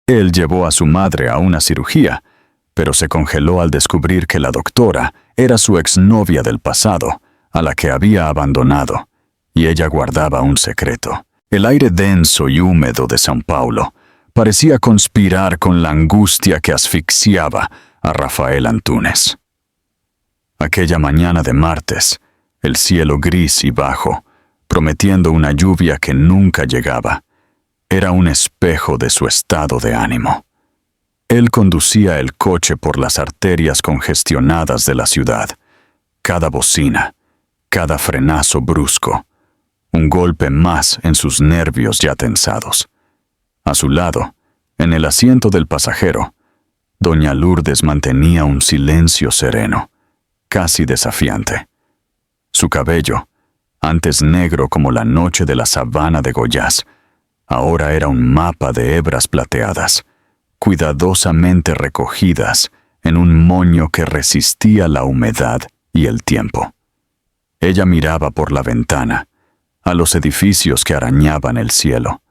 Él llevó a su madre a una cirugía, pero se congeló al descubrir que la doctora era su exnovia del pasado, a la que había abandonado, y ella guardaba un secreto. El aire denso y húmedo de São Paulo parecía conspirar con la angustia que asfixiaba a Rafael Antunes. Aquella mañana de martes, el cielo gris y bajo, prometiendo una lluvia que nunca llegaba, era un espejo de su estado de ánimo. Él conducía el coche por las arterias congestionadas de la ciudad. Cada bocina, cada frenazo brusco, un golpe más en sus nervios ya tensados. A su lado, en el asiento del pasajero, doña Lourdes mantenía un silencio sereno, casi desafiante. Su cabello, antes negro como la noche de la sabana de Goiás, ahora era un mapa de hebras plateadas, cuidadosamente recogidas en un moño que resistía la humedad y el tiempo. Ella miraba por la ventana, a los edificios que arañaban el cielo,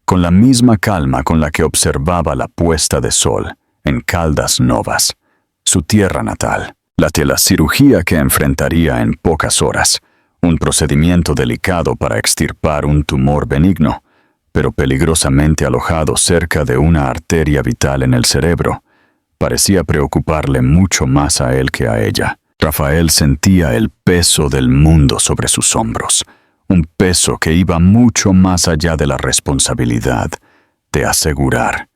con la misma calma con la que observaba la puesta de sol en Caldas Novas, su tierra natal. La cirugía que enfrentaría en pocas horas, un procedimiento delicado para extirpar un tumor benigno, pero peligrosamente alojado cerca de una arteria vital en el cerebro, parecía preocuparle mucho más a él que a ella. Rafael sentía el peso del mundo sobre sus hombros, un peso que iba mucho más allá de la responsabilidad de asegurar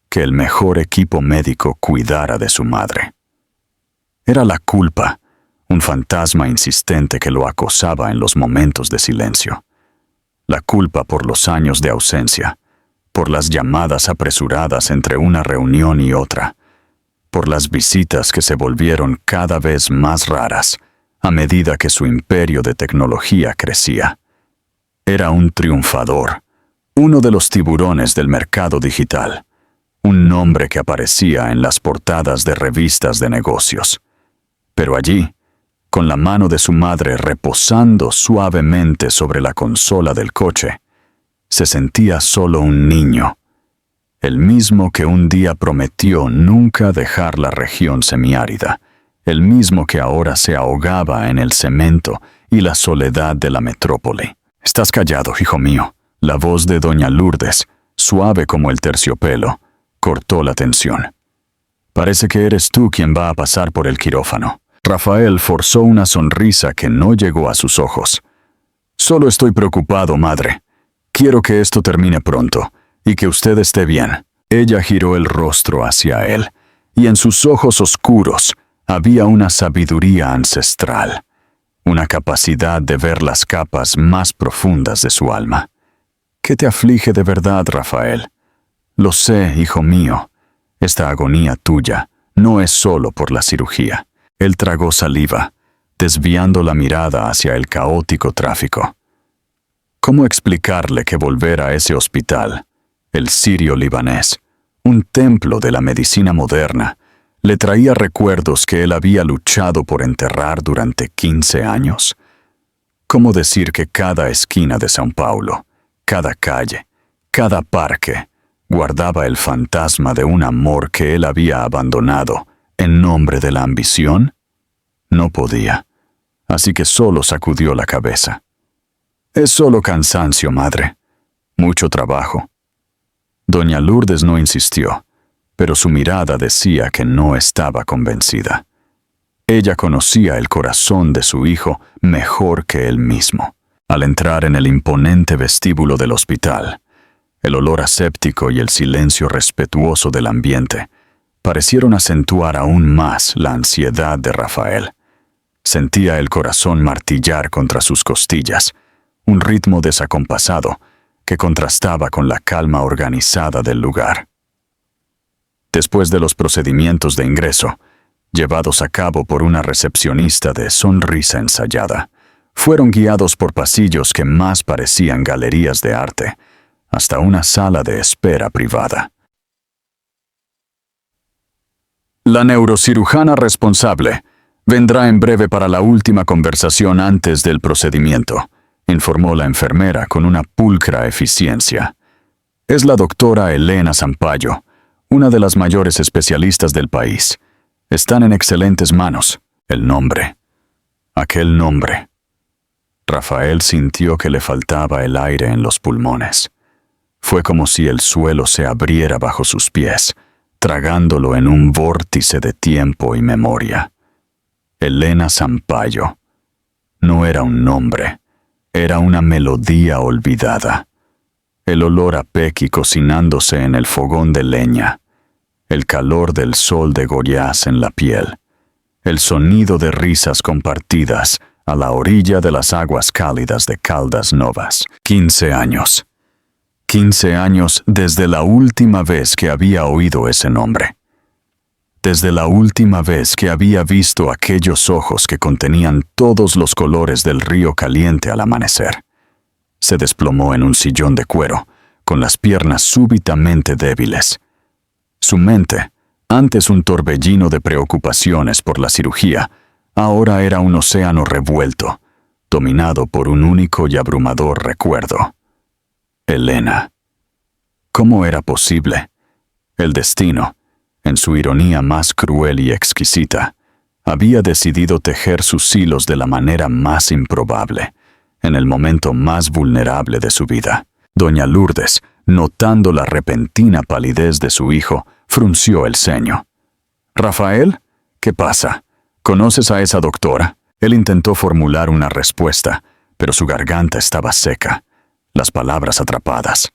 que el mejor equipo médico cuidara de su madre. Era la culpa, un fantasma insistente que lo acosaba en los momentos de silencio. La culpa por los años de ausencia, por las llamadas apresuradas entre una reunión y otra, por las visitas que se volvieron cada vez más raras a medida que su imperio de tecnología crecía. Era un triunfador, uno de los tiburones del mercado digital, un nombre que aparecía en las portadas de revistas de negocios. Pero allí, con la mano de su madre reposando suavemente sobre la consola del coche, se sentía solo un niño, el mismo que un día prometió nunca dejar la región semiárida, el mismo que ahora se ahogaba en el cemento y la soledad de la metrópoli. «Estás callado, hijo mío». La voz de doña Lourdes, suave como el terciopelo, cortó la tensión. «Parece que eres tú quien va a pasar por el quirófano». Rafael forzó una sonrisa que no llegó a sus ojos. «Solo estoy preocupado, madre. Quiero que esto termine pronto y que usted esté bien». Ella giró el rostro hacia él, y en sus ojos oscuros había una sabiduría ancestral, una capacidad de ver las capas más profundas de su alma. «¿Qué te aflige de verdad, Rafael? Lo sé, hijo mío. Esta agonía tuya no es solo por la cirugía». Él tragó saliva, desviando la mirada hacia el caótico tráfico. ¿Cómo explicarle que volver a ese hospital, el sirio-libanés, un templo de la medicina moderna, le traía recuerdos que él había luchado por enterrar durante 15 años? ¿Cómo decir que cada esquina de São Paulo, cada calle, cada parque, guardaba el fantasma de un amor que él había abandonado en nombre de la ambición? No podía, así que solo sacudió la cabeza. «Es solo cansancio, madre. Mucho trabajo». Doña Lourdes no insistió, pero su mirada decía que no estaba convencida. Ella conocía el corazón de su hijo mejor que él mismo. Al entrar en el imponente vestíbulo del hospital, el olor aséptico y el silencio respetuoso del ambiente parecieron acentuar aún más la ansiedad de Rafael. Sentía el corazón martillar contra sus costillas, un ritmo desacompasado que contrastaba con la calma organizada del lugar. Después de los procedimientos de ingreso, llevados a cabo por una recepcionista de sonrisa ensayada, fueron guiados por pasillos que más parecían galerías de arte, hasta una sala de espera privada. «La neurocirujana responsable vendrá en breve para la última conversación antes del procedimiento», informó la enfermera con una pulcra eficiencia. Es la doctora Elena Sampaio, una de las mayores especialistas del país. Están en excelentes manos. El nombre. Aquel nombre. Rafael sintió que le faltaba el aire en los pulmones. Fue como si el suelo se abriera bajo sus pies, tragándolo en un vórtice de tiempo y memoria. Elena Sampaio. No era un nombre, era una melodía olvidada. El olor a pequi cocinándose en el fogón de leña, el calor del sol de Goiás en la piel, el sonido de risas compartidas a la orilla de las aguas cálidas de Caldas Novas. 15 años. 15 años desde la última vez que había oído ese nombre. Desde la última vez que había visto aquellos ojos que contenían todos los colores del río caliente al amanecer. Se desplomó en un sillón de cuero, con las piernas súbitamente débiles. Su mente, antes un torbellino de preocupaciones por la cirugía, ahora era un océano revuelto, dominado por un único y abrumador recuerdo. Elena. ¿Cómo era posible? El destino, en su ironía más cruel y exquisita, había decidido tejer sus hilos de la manera más improbable, en el momento más vulnerable de su vida. Doña Lourdes, notando la repentina palidez de su hijo, frunció el ceño. «Rafael, ¿qué pasa? ¿Conoces a esa doctora?» Él intentó formular una respuesta, pero su garganta estaba seca, las palabras atrapadas.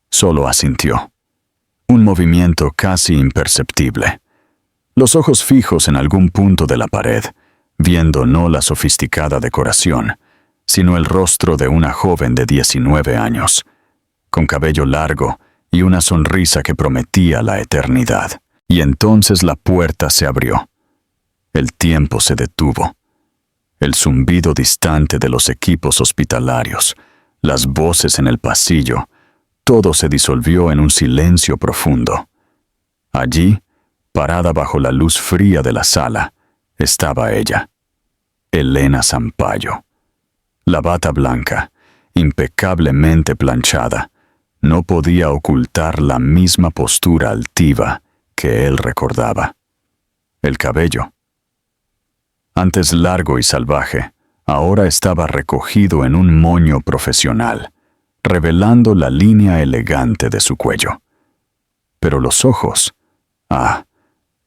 Solo asintió. Un movimiento casi imperceptible. Los ojos fijos en algún punto de la pared, viendo no la sofisticada decoración, sino el rostro de una joven de 19 años, con cabello largo y una sonrisa que prometía la eternidad. Y entonces la puerta se abrió. El tiempo se detuvo. El zumbido distante de los equipos hospitalarios, las voces en el pasillo, todo se disolvió en un silencio profundo. Allí, parada bajo la luz fría de la sala, estaba ella, Elena Sampaio. La bata blanca, impecablemente planchada, no podía ocultar la misma postura altiva que él recordaba. El cabello, antes largo y salvaje, ahora estaba recogido en un moño profesional, revelando la línea elegante de su cuello. Pero los ojos,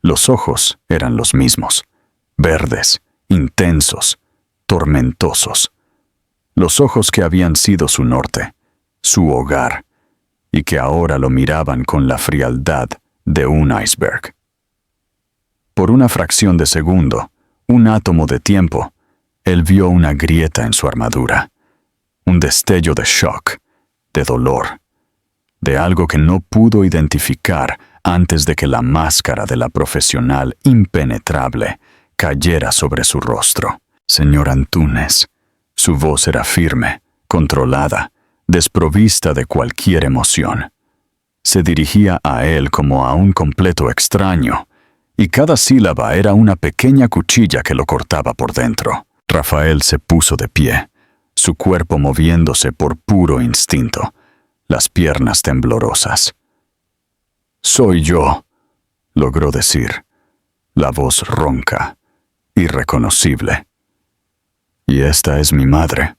los ojos eran los mismos, verdes, intensos, tormentosos. Los ojos que habían sido su norte, su hogar, y que ahora lo miraban con la frialdad de un iceberg. Por una fracción de segundo, un átomo de tiempo, él vio una grieta en su armadura, un destello de shock, de dolor, de algo que no pudo identificar antes de que la máscara de la profesional impenetrable cayera sobre su rostro. Señor Antúnez, su voz era firme, controlada, desprovista de cualquier emoción. Se dirigía a él como a un completo extraño, y cada sílaba era una pequeña cuchilla que lo cortaba por dentro. Rafael se puso de pie, su cuerpo moviéndose por puro instinto, las piernas temblorosas. «Soy yo», logró decir, la voz ronca, irreconocible. «Y esta es mi madre,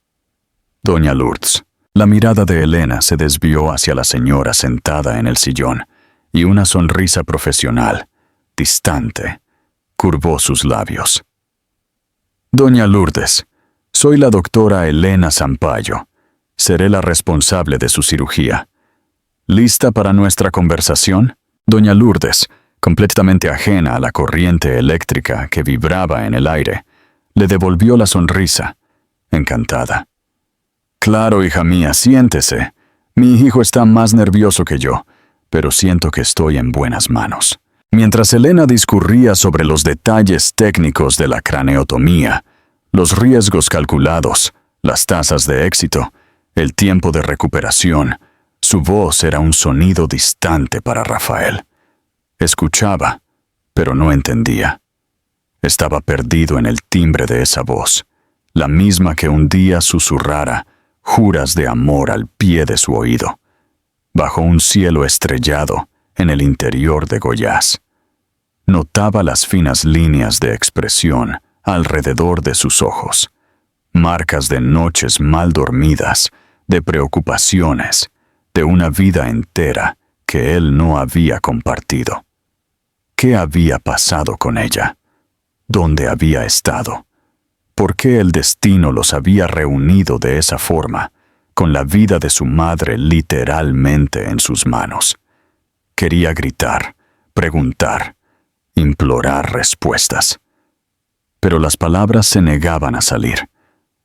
Doña Lourdes». La mirada de Elena se desvió hacia la señora sentada en el sillón, y una sonrisa profesional, distante, curvó sus labios. «Doña Lourdes, soy la doctora Elena Sampaio. Seré la responsable de su cirugía. ¿Lista para nuestra conversación?» Doña Lourdes, completamente ajena a la corriente eléctrica que vibraba en el aire, le devolvió la sonrisa, encantada. «Claro, hija mía, siéntese. Mi hijo está más nervioso que yo, pero siento que estoy en buenas manos». Mientras Elena discurría sobre los detalles técnicos de la craneotomía, los riesgos calculados, las tasas de éxito, el tiempo de recuperación, su voz era un sonido distante para Rafael. Escuchaba, pero no entendía. Estaba perdido en el timbre de esa voz, la misma que un día susurrara juras de amor al pie de su oído. bajo un cielo estrellado en el interior de Goiás. Notaba las finas líneas de expresión alrededor de sus ojos, marcas de noches mal dormidas, de preocupaciones, de una vida entera que él no había compartido. ¿Qué había pasado con ella? ¿Dónde había estado? ¿Por qué el destino los había reunido de esa forma, con la vida de su madre literalmente en sus manos? Quería gritar, preguntar, implorar respuestas. Pero las palabras se negaban a salir,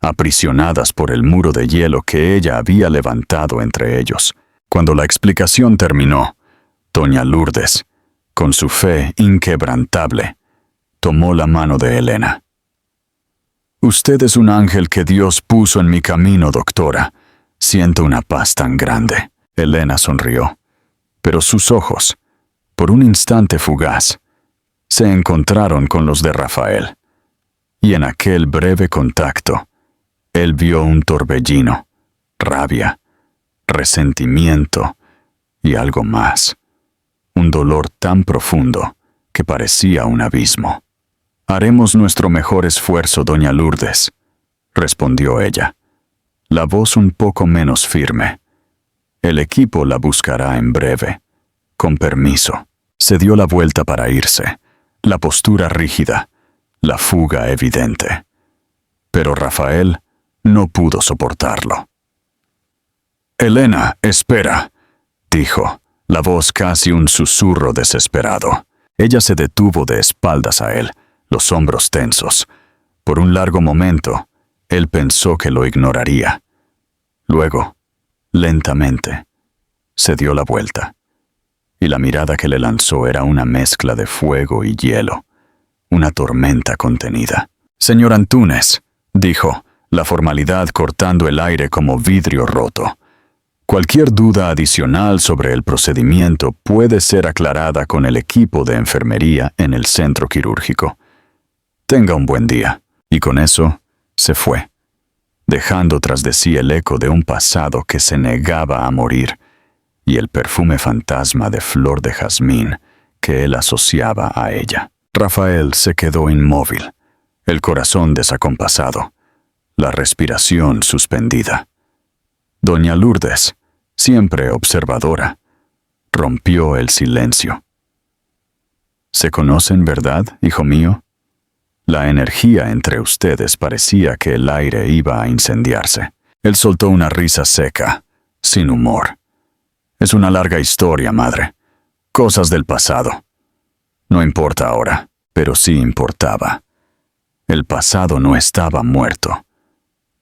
aprisionadas por el muro de hielo que ella había levantado entre ellos. Cuando la explicación terminó, doña Lourdes, con su fe inquebrantable, tomó la mano de Elena. «Usted es un ángel que Dios puso en mi camino, doctora. Siento una paz tan grande». Elena sonrió, pero sus ojos, por un instante fugaz, se encontraron con los de Rafael. Y en aquel breve contacto, él vio un torbellino, rabia, resentimiento y algo más. Un dolor tan profundo que parecía un abismo. «Haremos nuestro mejor esfuerzo, doña Lourdes», respondió ella, la voz un poco menos firme. «El equipo la buscará en breve. Con permiso». Se dio la vuelta para irse, la postura rígida, la fuga evidente. Pero Rafael no pudo soportarlo. «Elena, espera», dijo, la voz casi un susurro desesperado. Ella se detuvo de espaldas a él, los hombros tensos. Por un largo momento, él pensó que lo ignoraría. Luego, lentamente, se dio la vuelta, y la mirada que le lanzó era una mezcla de fuego y hielo, una tormenta contenida. «Señor Antúnez», dijo, la formalidad cortando el aire como vidrio roto. «Cualquier duda adicional sobre el procedimiento puede ser aclarada con el equipo de enfermería en el centro quirúrgico. Tenga un buen día». Y con eso, se fue, dejando tras de sí el eco de un pasado que se negaba a morir y el perfume fantasma de flor de jazmín que él asociaba a ella. Rafael se quedó inmóvil, el corazón desacompasado, la respiración suspendida. Doña Lourdes, siempre observadora, rompió el silencio. «¿Se conocen, verdad, hijo mío? La energía entre ustedes parecía que el aire iba a incendiarse». Él soltó una risa seca, sin humor. «Es una larga historia, madre. Cosas del pasado. No importa ahora, pero sí importaba. El pasado no estaba muerto.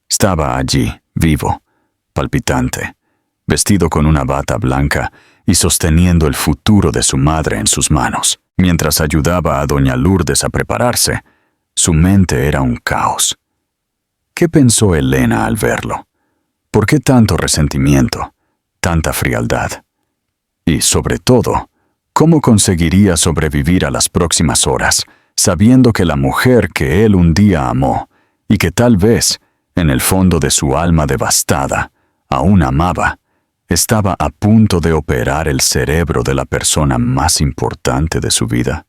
Estaba allí, vivo, palpitante, vestido con una bata blanca y sosteniendo el futuro de su madre en sus manos. Mientras ayudaba a doña Lourdes a prepararse, su mente era un caos. ¿Qué pensó Elena al verlo? ¿Por qué tanto resentimiento, tanta frialdad? Y, sobre todo, ¿cómo conseguiría sobrevivir a las próximas horas, sabiendo que la mujer que él un día amó, y que tal vez, en el fondo de su alma devastada, aún amaba, estaba a punto de operar el cerebro de la persona más importante de su vida?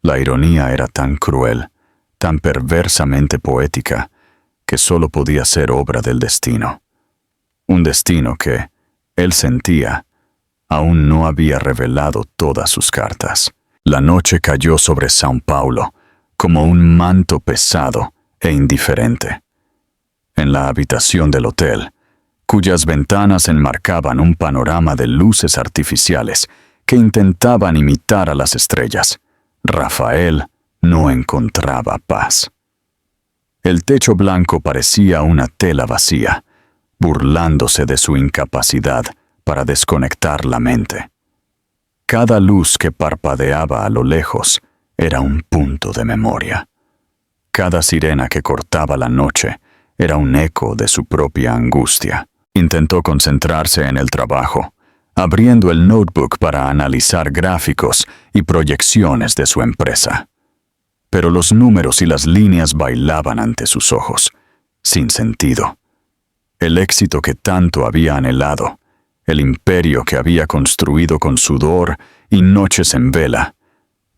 La ironía era tan cruel, tan perversamente poética, que solo podía ser obra del destino. Un destino que, él sentía, aún no había revelado todas sus cartas. La noche cayó sobre São Paulo como un manto pesado e indiferente. En la habitación del hotel, cuyas ventanas enmarcaban un panorama de luces artificiales que intentaban imitar a las estrellas, Rafael no encontraba paz. El techo blanco parecía una tela vacía, burlándose de su incapacidad para desconectar la mente. Cada luz que parpadeaba a lo lejos era un punto de memoria. Cada sirena que cortaba la noche era un eco de su propia angustia. Intentó concentrarse en el trabajo, abriendo el notebook para analizar gráficos y proyecciones de su empresa. Pero los números y las líneas bailaban ante sus ojos, sin sentido. El éxito que tanto había anhelado el imperio que había construido con sudor y noches en vela,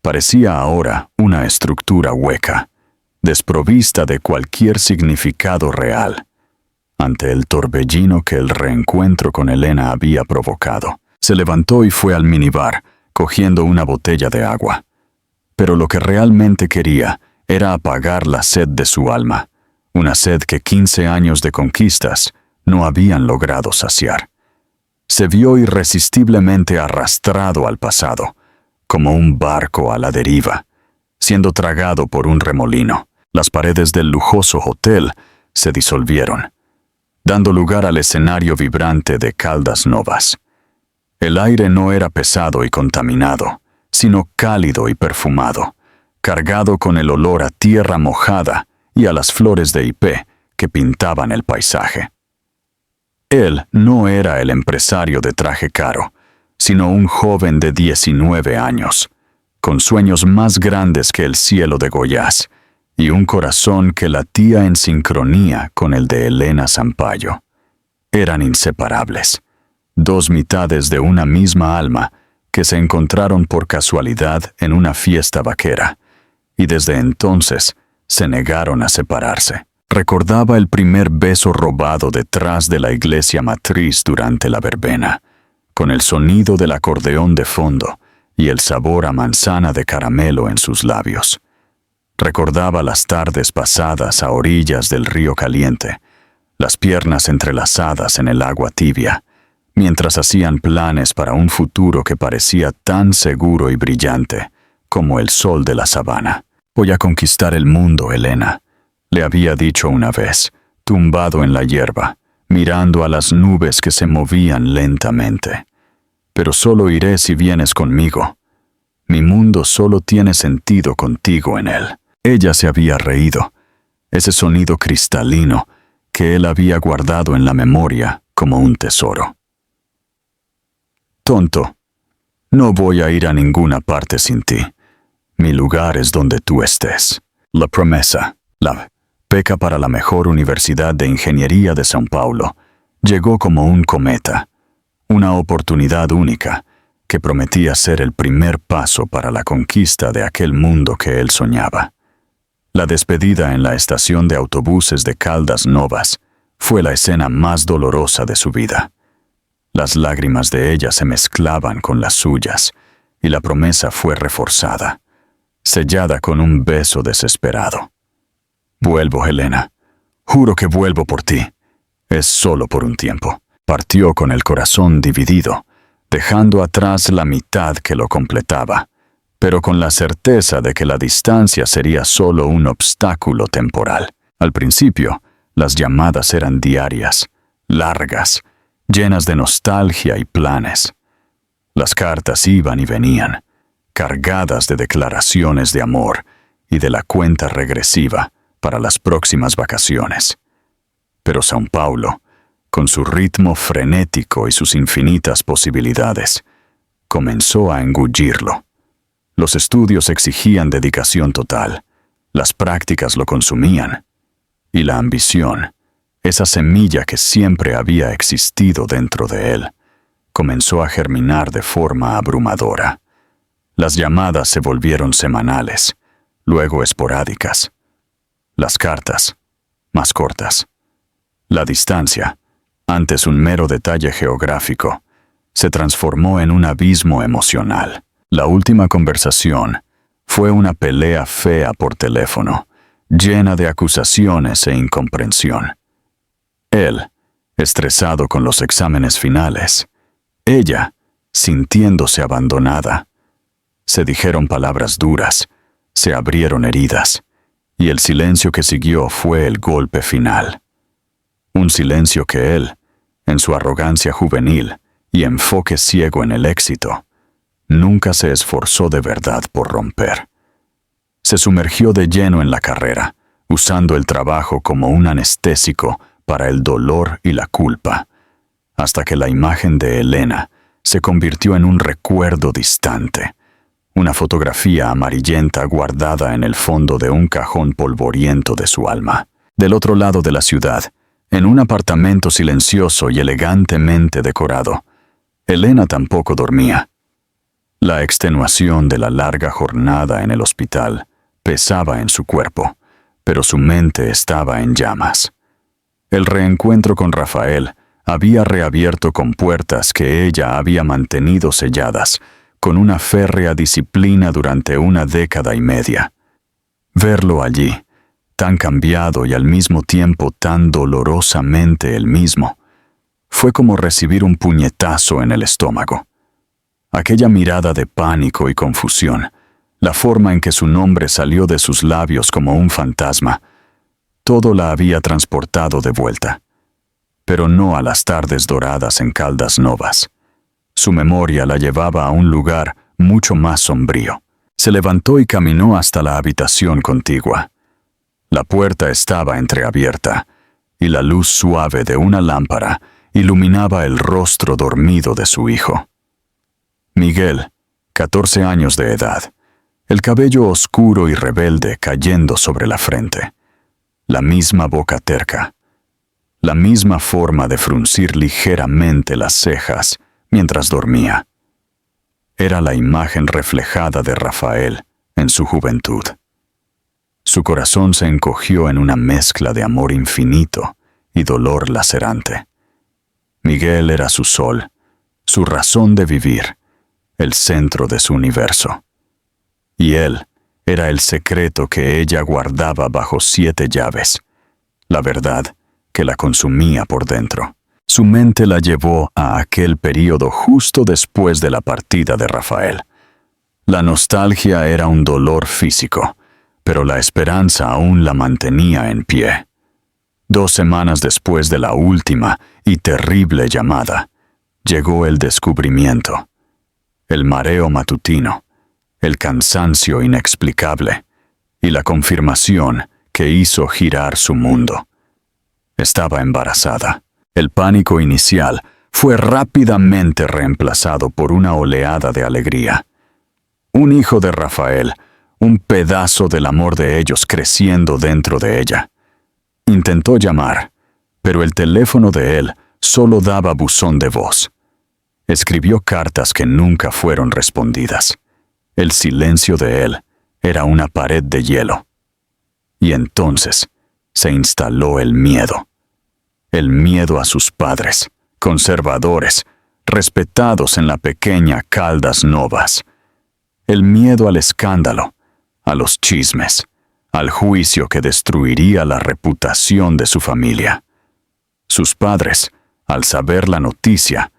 parecía ahora una estructura hueca, desprovista de cualquier significado real. Ante el torbellino que el reencuentro con Elena había provocado, se levantó y fue al minibar, cogiendo una botella de agua. Pero lo que realmente quería era apagar la sed de su alma, una sed que 15 años de conquistas no habían logrado saciar. Se vio irresistiblemente arrastrado al pasado, como un barco a la deriva, siendo tragado por un remolino. Las paredes del lujoso hotel se disolvieron, dando lugar al escenario vibrante de Caldas Novas. El aire no era pesado y contaminado, sino cálido y perfumado, cargado con el olor a tierra mojada y a las flores de hipé que pintaban el paisaje. Él no era el empresario de traje caro, sino un joven de 19 años, con sueños más grandes que el cielo de Goiás y un corazón que latía en sincronía con el de Elena Sampaio. Eran inseparables, dos mitades de una misma alma que se encontraron por casualidad en una fiesta vaquera, y desde entonces se negaron a separarse. Recordaba el primer beso robado detrás de la iglesia matriz durante la verbena, con el sonido del acordeón de fondo y el sabor a manzana de caramelo en sus labios. Recordaba las tardes pasadas a orillas del río caliente, las piernas entrelazadas en el agua tibia, mientras hacían planes para un futuro que parecía tan seguro y brillante como el sol de la sabana. «Voy a conquistar el mundo, Elena», le había dicho una vez, tumbado en la hierba, mirando a las nubes que se movían lentamente. «Pero solo iré si vienes conmigo. Mi mundo solo tiene sentido contigo en él». Ella se había reído, ese sonido cristalino que él había guardado en la memoria como un tesoro. «Tonto, no voy a ir a ninguna parte sin ti. Mi lugar es donde tú estés». La promesa, la beca para la mejor universidad de ingeniería de São Paulo, llegó como un cometa, una oportunidad única que prometía ser el primer paso para la conquista de aquel mundo que él soñaba. La despedida en la estación de autobuses de Caldas Novas fue la escena más dolorosa de su vida. Las lágrimas de ella se mezclaban con las suyas, y la promesa fue reforzada, sellada con un beso desesperado. «Vuelvo, Elena. Juro que vuelvo por ti. Es solo por un tiempo». Partió con el corazón dividido, dejando atrás la mitad que lo completaba, pero con la certeza de que la distancia sería solo un obstáculo temporal. Al principio, las llamadas eran diarias, largas, llenas de nostalgia y planes. Las cartas iban y venían, cargadas de declaraciones de amor y de la cuenta regresiva para las próximas vacaciones. Pero São Paulo, con su ritmo frenético y sus infinitas posibilidades, comenzó a engullirlo. Los estudios exigían dedicación total, las prácticas lo consumían, y la ambición, esa semilla que siempre había existido dentro de él, comenzó a germinar de forma abrumadora. Las llamadas se volvieron semanales, luego esporádicas. Las cartas, más cortas. La distancia, antes un mero detalle geográfico, se transformó en un abismo emocional. La última conversación fue una pelea fea por teléfono, llena de acusaciones e incomprensión. Él, estresado con los exámenes finales. Ella, sintiéndose abandonada. Se dijeron palabras duras, se abrieron heridas, y el silencio que siguió fue el golpe final. Un silencio que él, en su arrogancia juvenil y enfoque ciego en el éxito, nunca se esforzó de verdad por romper. Se sumergió de lleno en la carrera, usando el trabajo como un anestésico para el dolor y la culpa, hasta que la imagen de Elena se convirtió en un recuerdo distante, una fotografía amarillenta guardada en el fondo de un cajón polvoriento de su alma. Del otro lado de la ciudad, en un apartamento silencioso y elegantemente decorado, Elena tampoco dormía. La extenuación de la larga jornada en el hospital pesaba en su cuerpo, pero su mente estaba en llamas. El reencuentro con Rafael había reabierto compuertas que ella había mantenido selladas con una férrea disciplina durante una década y media. Verlo allí, tan cambiado y al mismo tiempo tan dolorosamente el mismo, fue como recibir un puñetazo en el estómago. Aquella mirada de pánico y confusión, la forma en que su nombre salió de sus labios como un fantasma, todo la había transportado de vuelta, pero no a las tardes doradas en Caldas Novas. Su memoria la llevaba a un lugar mucho más sombrío. Se levantó y caminó hasta la habitación contigua. La puerta estaba entreabierta, y la luz suave de una lámpara iluminaba el rostro dormido de su hijo. Miguel, 14 años de edad, el cabello oscuro y rebelde cayendo sobre la frente, la misma boca terca, la misma forma de fruncir ligeramente las cejas mientras dormía. Era la imagen reflejada de Rafael en su juventud. Su corazón se encogió en una mezcla de amor infinito y dolor lacerante. Miguel era su sol, su razón de vivir, el centro de su universo. Y él era el secreto que ella guardaba bajo 7 llaves, la verdad que la consumía por dentro. Su mente la llevó a aquel período justo después de la partida de Rafael. La nostalgia era un dolor físico, pero la esperanza aún la mantenía en pie. 2 semanas después de la última y terrible llamada, llegó el descubrimiento, el mareo matutino, el cansancio inexplicable y la confirmación que hizo girar su mundo. Estaba embarazada. El pánico inicial fue rápidamente reemplazado por una oleada de alegría. Un hijo de Rafael, un pedazo del amor de ellos creciendo dentro de ella. Intentó llamar, pero el teléfono de él solo daba buzón de voz. Escribió cartas que nunca fueron respondidas. El silencio de él era una pared de hielo. Y entonces se instaló el miedo. El miedo a sus padres, conservadores, respetados en la pequeña Caldas Novas. El miedo al escándalo, a los chismes, al juicio que destruiría la reputación de su familia. Sus padres, al saber la noticia,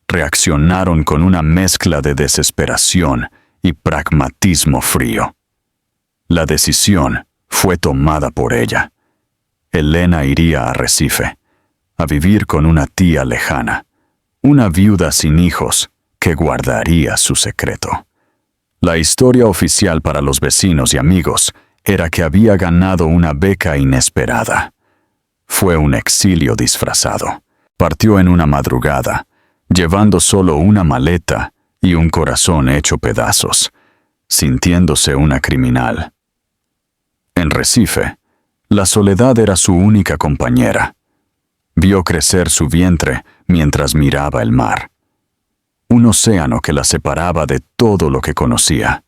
reaccionaron con una mezcla de desesperación y pragmatismo frío. La decisión fue tomada por ella. Elena iría a Recife, a vivir con una tía lejana, una viuda sin hijos que guardaría su secreto. La historia oficial para los vecinos y amigos era que había ganado una beca inesperada. Fue un exilio disfrazado. Partió en una madrugada, llevando solo una maleta y un corazón hecho pedazos, sintiéndose una criminal. En Recife, la soledad era su única compañera. Vio crecer su vientre mientras miraba el mar. Un océano que la separaba de todo lo que conocía.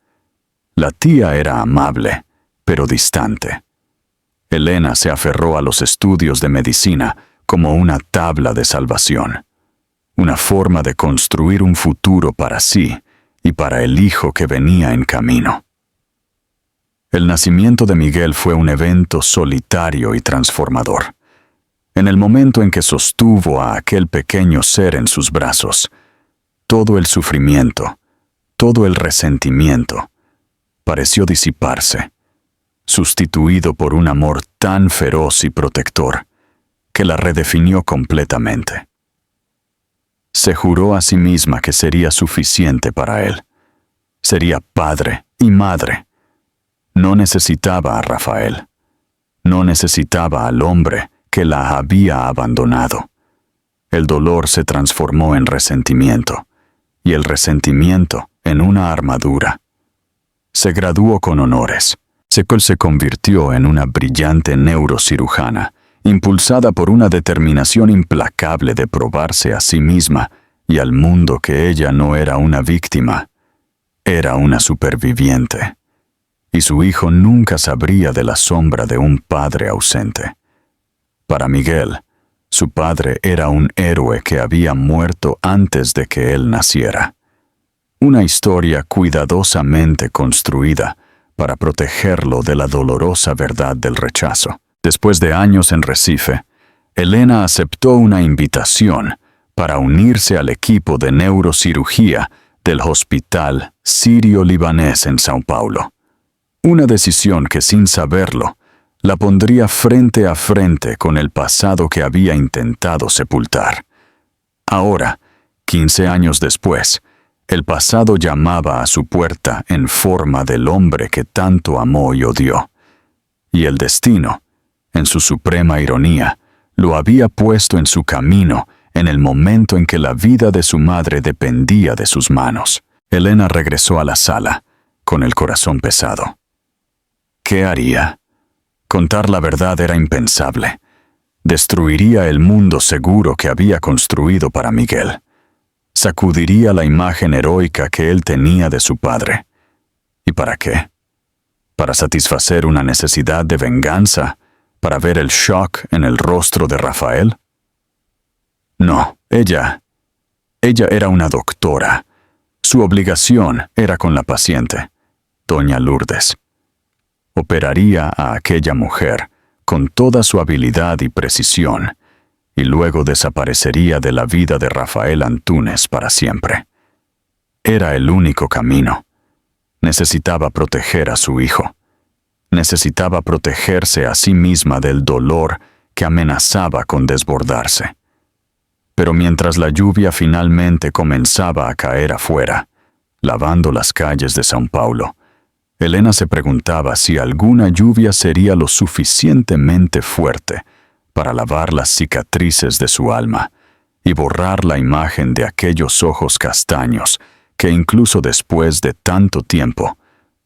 La tía era amable, pero distante. Elena se aferró a los estudios de medicina como una tabla de salvación, una forma de construir un futuro para sí y para el hijo que venía en camino. El nacimiento de Miguel fue un evento solitario y transformador. En el momento en que sostuvo a aquel pequeño ser en sus brazos, todo el sufrimiento, todo el resentimiento, pareció disiparse, sustituido por un amor tan feroz y protector, que la redefinió completamente. Se juró a sí misma que sería suficiente para él. Sería padre y madre. No necesitaba a Rafael. No necesitaba al hombre que la había abandonado. El dolor se transformó en resentimiento, y el resentimiento en una armadura. Se graduó con honores. Se convirtió en una brillante neurocirujana, impulsada por una determinación implacable de probarse a sí misma y al mundo que ella no era una víctima, era una superviviente, y su hijo nunca sabría de la sombra de un padre ausente. Para Miguel, su padre era un héroe que había muerto antes de que él naciera. Una historia cuidadosamente construida para protegerlo de la dolorosa verdad del rechazo. Después de años en Recife, Elena aceptó una invitación para unirse al equipo de neurocirugía del Hospital Sirio-Libanés en São Paulo. Una decisión que, sin saberlo, la pondría frente a frente con el pasado que había intentado sepultar. Ahora, 15 años después, el pasado llamaba a su puerta en forma del hombre que tanto amó y odió. Y el destino, en su suprema ironía, lo había puesto en su camino en el momento en que la vida de su madre dependía de sus manos. Elena regresó a la sala, con el corazón pesado. ¿Qué haría? Contar la verdad era impensable. Destruiría el mundo seguro que había construido para Miguel. Sacudiría la imagen heroica que él tenía de su padre. ¿Y para qué? ¿Para satisfacer una necesidad de venganza? ¿Para ver el shock en el rostro de Rafael? No, ella era una doctora. Su obligación era con la paciente, doña Lourdes. Operaría a aquella mujer con toda su habilidad y precisión, y luego desaparecería de la vida de Rafael Antúnez para siempre. Era el único camino. Necesitaba proteger a su hijo. Necesitaba protegerse a sí misma del dolor que amenazaba con desbordarse. Pero mientras la lluvia finalmente comenzaba a caer afuera, lavando las calles de São Paulo, Elena se preguntaba si alguna lluvia sería lo suficientemente fuerte para lavar las cicatrices de su alma y borrar la imagen de aquellos ojos castaños que incluso después de tanto tiempo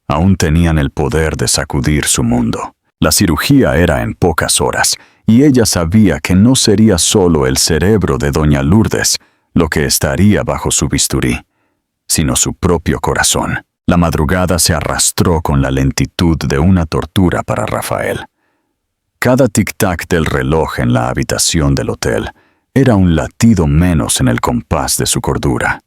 aún tenían el poder de sacudir su mundo. La cirugía era en pocas horas, y ella sabía que no sería solo el cerebro de doña Lourdes lo que estaría bajo su bisturí, sino su propio corazón. La madrugada se arrastró con la lentitud de una tortura para Rafael. Cada tic-tac del reloj en la habitación del hotel era un latido menos en el compás de su cordura.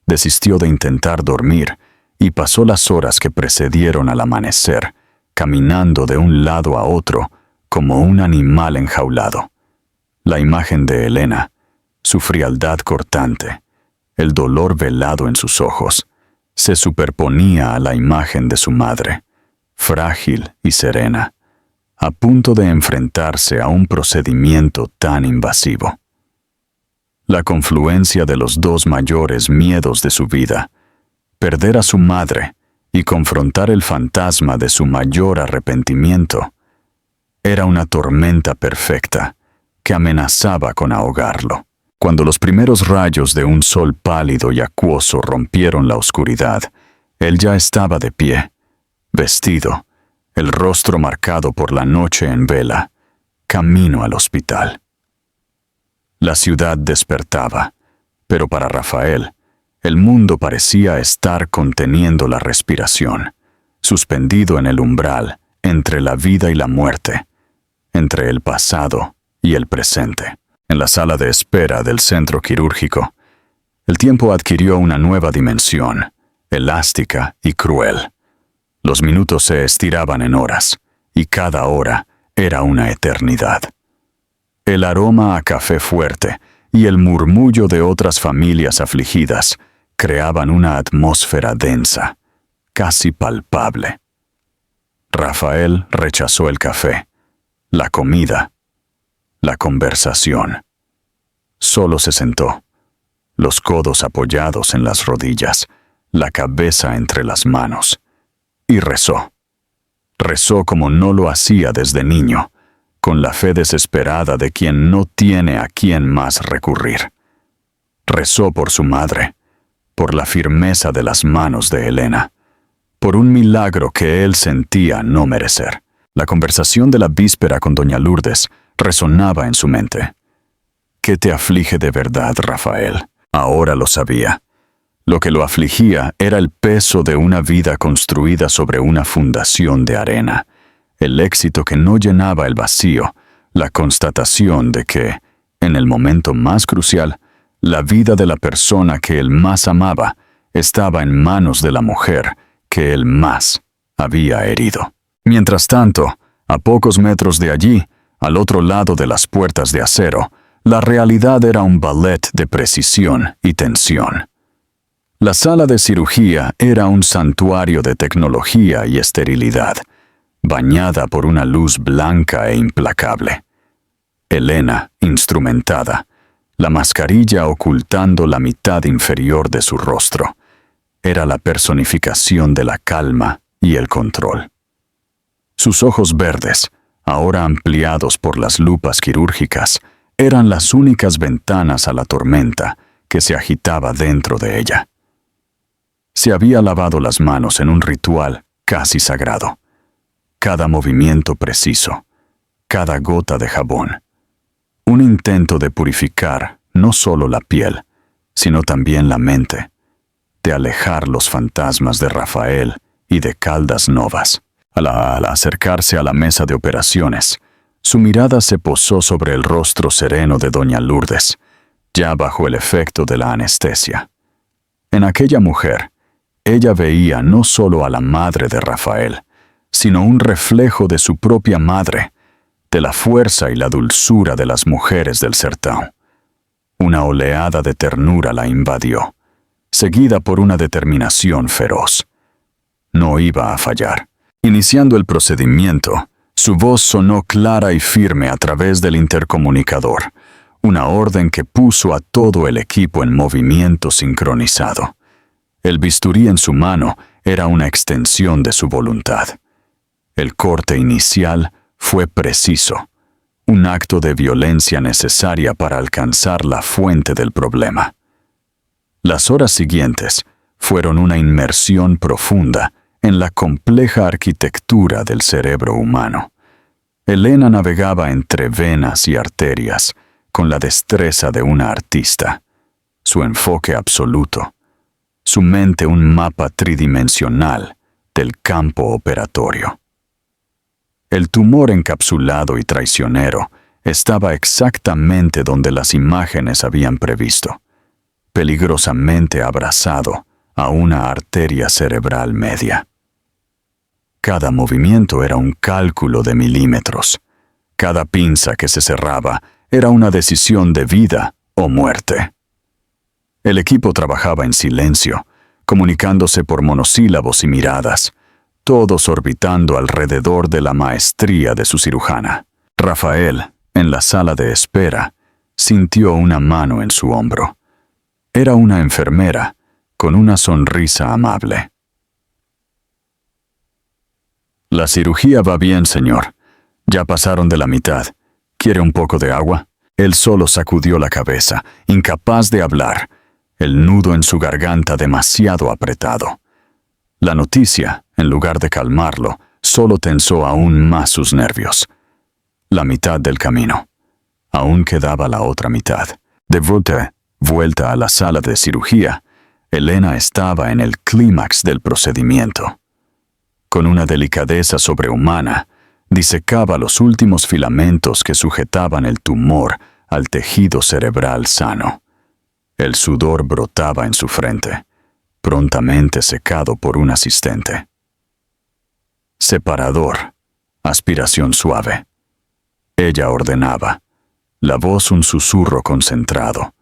Desistió de intentar dormir y pasó las horas que precedieron al amanecer, caminando de un lado a otro como un animal enjaulado. La imagen de Elena, su frialdad cortante, el dolor velado en sus ojos, se superponía a la imagen de su madre, frágil y serena, a punto de enfrentarse a un procedimiento tan invasivo. La confluencia de los dos mayores miedos de su vida, perder a su madre y confrontar el fantasma de su mayor arrepentimiento, era una tormenta perfecta que amenazaba con ahogarlo. Cuando los primeros rayos de un sol pálido y acuoso rompieron la oscuridad, él ya estaba de pie, vestido, el rostro marcado por la noche en vela, camino al hospital. La ciudad despertaba, pero para Rafael, el mundo parecía estar conteniendo la respiración, suspendido en el umbral entre la vida y la muerte, entre el pasado y el presente. En la sala de espera del centro quirúrgico, el tiempo adquirió una nueva dimensión, elástica y cruel. Los minutos se estiraban en horas, y cada hora era una eternidad. El aroma a café fuerte y el murmullo de otras familias afligidas creaban una atmósfera densa, casi palpable. Rafael rechazó el café, la comida, la conversación. Solo se sentó, los codos apoyados en las rodillas, la cabeza entre las manos, y rezó. Rezó como no lo hacía desde niño, con la fe desesperada de quien no tiene a quién más recurrir. Rezó por su madre, por la firmeza de las manos de Elena, por un milagro que él sentía no merecer. La conversación de la víspera con doña Lourdes resonaba en su mente. ¿Qué te aflige de verdad, Rafael? Ahora lo sabía. Lo que lo afligía era el peso de una vida construida sobre una fundación de arena, el éxito que no llenaba el vacío, la constatación de que, en el momento más crucial, la vida de la persona que él más amaba estaba en manos de la mujer que él más había herido. Mientras tanto, a pocos metros de allí, al otro lado de las puertas de acero, la realidad era un ballet de precisión y tensión. La sala de cirugía era un santuario de tecnología y esterilidad, bañada por una luz blanca e implacable. Elena, instrumentada, la mascarilla ocultando la mitad inferior de su rostro, era la personificación de la calma y el control. Sus ojos verdes, ahora ampliados por las lupas quirúrgicas, eran las únicas ventanas a la tormenta que se agitaba dentro de ella. Se había lavado las manos en un ritual casi sagrado. Cada movimiento preciso, cada gota de jabón. Un intento de purificar no solo la piel, sino también la mente, de alejar los fantasmas de Rafael y de Caldas Novas. Al acercarse a la mesa de operaciones, su mirada se posó sobre el rostro sereno de doña Lourdes, ya bajo el efecto de la anestesia. En aquella mujer, ella veía no solo a la madre de Rafael, sino un reflejo de su propia madre, de la fuerza y la dulzura de las mujeres del sertão. Una oleada de ternura la invadió, seguida por una determinación feroz. No iba a fallar. Iniciando el procedimiento, su voz sonó clara y firme a través del intercomunicador, una orden que puso a todo el equipo en movimiento sincronizado. El bisturí en su mano era una extensión de su voluntad. El corte inicial fue preciso, un acto de violencia necesaria para alcanzar la fuente del problema. Las horas siguientes fueron una inmersión profunda en la compleja arquitectura del cerebro humano. Elena navegaba entre venas y arterias con la destreza de una artista, su enfoque absoluto, su mente un mapa tridimensional del campo operatorio. El tumor encapsulado y traicionero estaba exactamente donde las imágenes habían previsto, peligrosamente abrazado a una arteria cerebral media. Cada movimiento era un cálculo de milímetros. Cada pinza que se cerraba era una decisión de vida o muerte. El equipo trabajaba en silencio, comunicándose por monosílabos y miradas, todos orbitando alrededor de la maestría de su cirujana. Rafael, en la sala de espera, sintió una mano en su hombro. Era una enfermera, con una sonrisa amable. «La cirugía va bien, señor. Ya pasaron de la mitad. ¿Quiere un poco de agua?» Él solo sacudió la cabeza, incapaz de hablar, el nudo en su garganta demasiado apretado. La noticia, en lugar de calmarlo, solo tensó aún más sus nervios. La mitad del camino. Aún quedaba la otra mitad. De vuelta a la sala de cirugía, Elena estaba en el clímax del procedimiento. Con una delicadeza sobrehumana, disecaba los últimos filamentos que sujetaban el tumor al tejido cerebral sano. El sudor brotaba en su frente, prontamente secado por un asistente. Separador, aspiración suave. Ella ordenaba, la voz un susurro concentrado.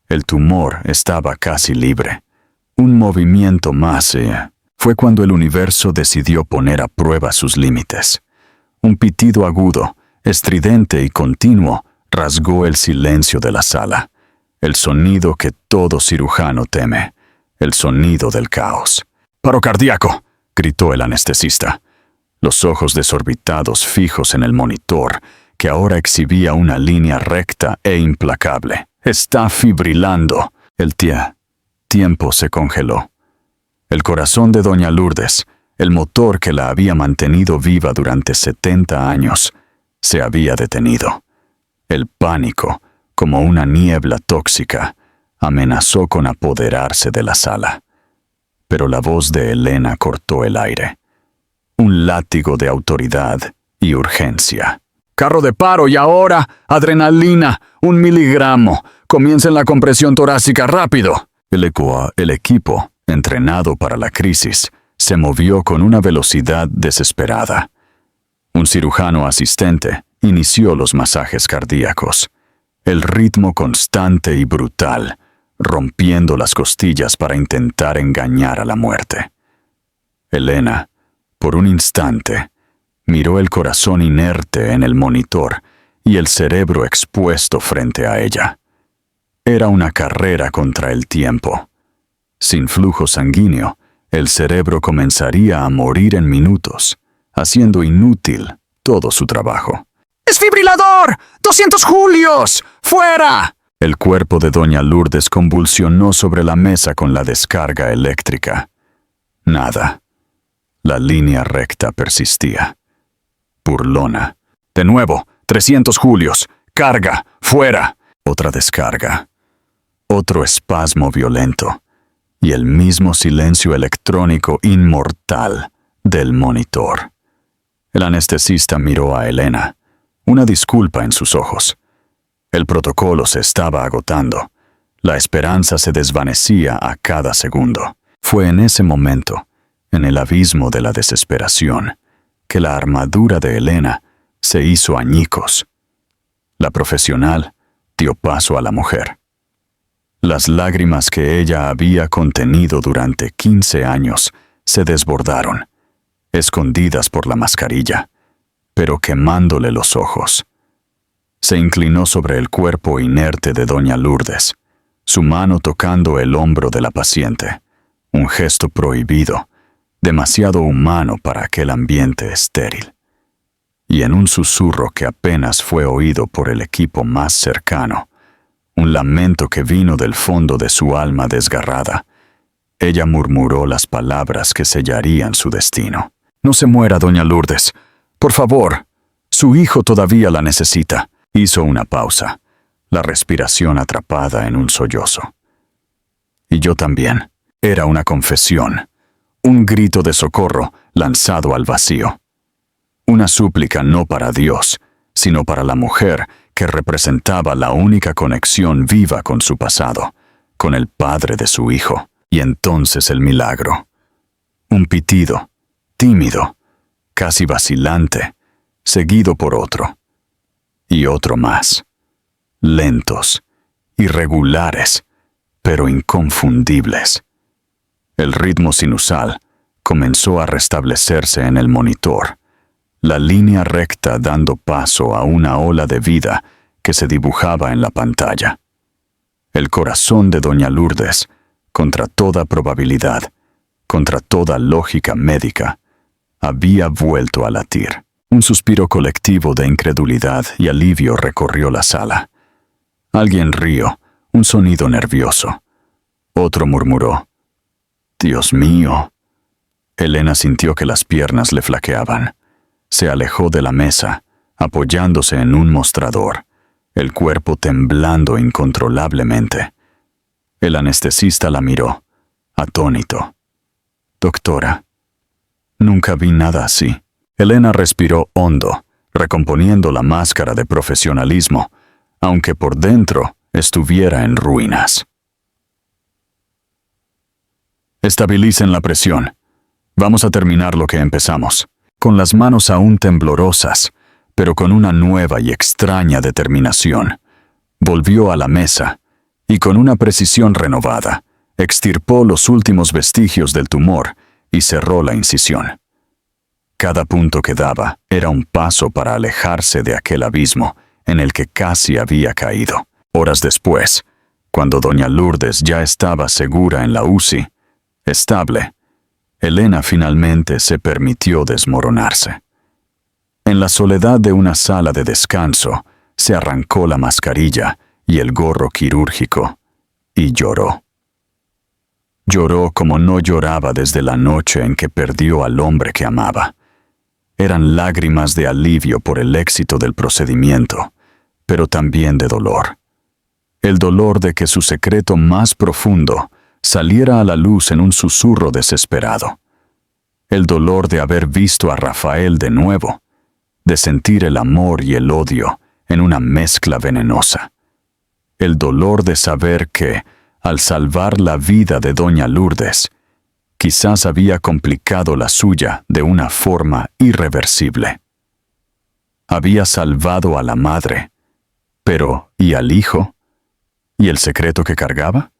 El tumor estaba casi libre. Un movimiento más fue cuando el universo decidió poner a prueba sus límites. Un pitido agudo, estridente y continuo, rasgó el silencio de la sala. El sonido que todo cirujano teme, el sonido del caos. «¡Paro cardíaco!», gritó el anestesista. Los ojos desorbitados fijos en el monitor, que ahora exhibía una línea recta e implacable. «Está fibrilando». El tiempo se congeló. El corazón de doña Lourdes, el motor que la había mantenido viva durante 70 años, se había detenido. El pánico, como una niebla tóxica, amenazó con apoderarse de la sala. Pero la voz de Elena cortó el aire. Un látigo de autoridad y urgencia. «Carro de paro y ahora, adrenalina, 1 miligramo. Comiencen la compresión torácica rápido». El equipo, entrenado para la crisis, se movió con una velocidad desesperada. Un cirujano asistente inició los masajes cardíacos. El ritmo constante y brutal, rompiendo las costillas para intentar engañar a la muerte. Elena, por un instante, miró el corazón inerte en el monitor y el cerebro expuesto frente a ella. Era una carrera contra el tiempo. Sin flujo sanguíneo, el cerebro comenzaría a morir en minutos, haciendo inútil todo su trabajo. ¡Desfibrilador! ¡200 julios! ¡Fuera! El cuerpo de doña Lourdes convulsionó sobre la mesa con la descarga eléctrica. Nada. La línea recta persistía. Burlona. De nuevo, 300 julios. ¡Carga! ¡Fuera! Otra descarga. Otro espasmo violento. Y el mismo silencio electrónico inmortal del monitor. El anestesista miró a Elena, una disculpa en sus ojos. El protocolo se estaba agotando. La esperanza se desvanecía a cada segundo. Fue en ese momento, en el abismo de la desesperación, que la armadura de Elena se hizo añicos. La profesional dio paso a la mujer. Las lágrimas que ella había contenido durante 15 años se desbordaron, escondidas por la mascarilla, pero quemándole los ojos. Se inclinó sobre el cuerpo inerte de doña Lourdes, su mano tocando el hombro de la paciente, un gesto prohibido, demasiado humano para aquel ambiente estéril. Y en un susurro que apenas fue oído por el equipo más cercano, un lamento que vino del fondo de su alma desgarrada, ella murmuró las palabras que sellarían su destino. «No se muera, doña Lourdes. Por favor. Su hijo todavía la necesita». Hizo una pausa, la respiración atrapada en un sollozo. Y yo también. Era una confesión, un grito de socorro lanzado al vacío. Una súplica no para Dios, sino para la mujer que representaba la única conexión viva con su pasado, con el padre de su hijo. Y entonces el milagro. Un pitido, tímido, casi vacilante, seguido por otro. Y otro más. Lentos, irregulares, pero inconfundibles. El ritmo sinusal comenzó a restablecerse en el monitor, la línea recta dando paso a una ola de vida que se dibujaba en la pantalla. El corazón de doña Lourdes, contra toda probabilidad, contra toda lógica médica, había vuelto a latir. Un suspiro colectivo de incredulidad y alivio recorrió la sala. Alguien rió, un sonido nervioso. Otro murmuró: «Dios mío». Elena sintió que las piernas le flaqueaban. Se alejó de la mesa, apoyándose en un mostrador, el cuerpo temblando incontrolablemente. El anestesista la miró, atónito. «Doctora, nunca vi nada así». Elena respiró hondo, recomponiendo la máscara de profesionalismo, aunque por dentro estuviera en ruinas. «Estabilicen la presión. Vamos a terminar lo que empezamos». Con las manos aún temblorosas, pero con una nueva y extraña determinación, volvió a la mesa y con una precisión renovada, extirpó los últimos vestigios del tumor y cerró la incisión. Cada punto que daba era un paso para alejarse de aquel abismo en el que casi había caído. Horas después, cuando doña Lourdes ya estaba segura en la UCI, estable, Elena finalmente se permitió desmoronarse. En la soledad de una sala de descanso, se arrancó la mascarilla y el gorro quirúrgico y lloró. Lloró como no lloraba desde la noche en que perdió al hombre que amaba. Eran lágrimas de alivio por el éxito del procedimiento, pero también de dolor. el dolor de que su secreto más profundo saliera a la luz en un susurro desesperado, el dolor de haber visto a Rafael de nuevo, de sentir el amor y el odio en una mezcla venenosa, el dolor de saber que, al salvar la vida de doña Lourdes, quizás había complicado la suya de una forma irreversible. Había salvado a la madre, pero ¿y al hijo? ¿Y el secreto que cargaba?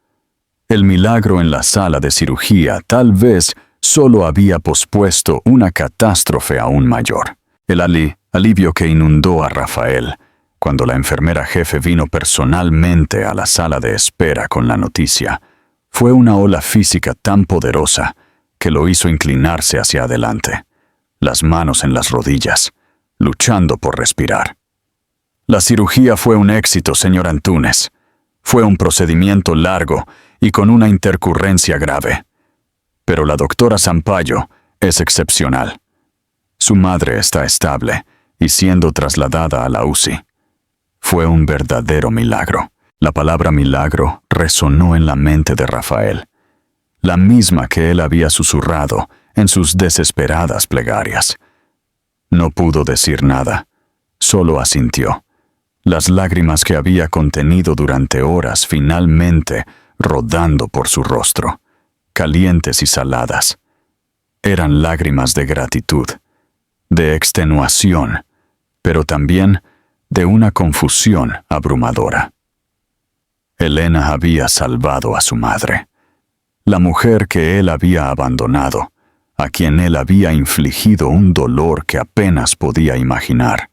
El milagro en la sala de cirugía tal vez solo había pospuesto una catástrofe aún mayor. El alivio que inundó a Rafael cuando la enfermera jefe vino personalmente a la sala de espera con la noticia fue una ola física tan poderosa que lo hizo inclinarse hacia adelante, las manos en las rodillas, luchando por respirar. La cirugía fue un éxito, señor Antúnez. Fue un procedimiento largo y con una intercurrencia grave. Pero la doctora Sampaio es excepcional. Su madre está estable y siendo trasladada a la UCI. Fue un verdadero milagro. La palabra milagro resonó en la mente de Rafael, la misma que él había susurrado en sus desesperadas plegarias. No pudo decir nada, solo asintió. Las lágrimas que había contenido durante horas finalmente rodando por su rostro, calientes y saladas. Eran lágrimas de gratitud, de extenuación, pero también de una confusión abrumadora. Elena había salvado a su madre, la mujer que él había abandonado, a quien él había infligido un dolor que apenas podía imaginar.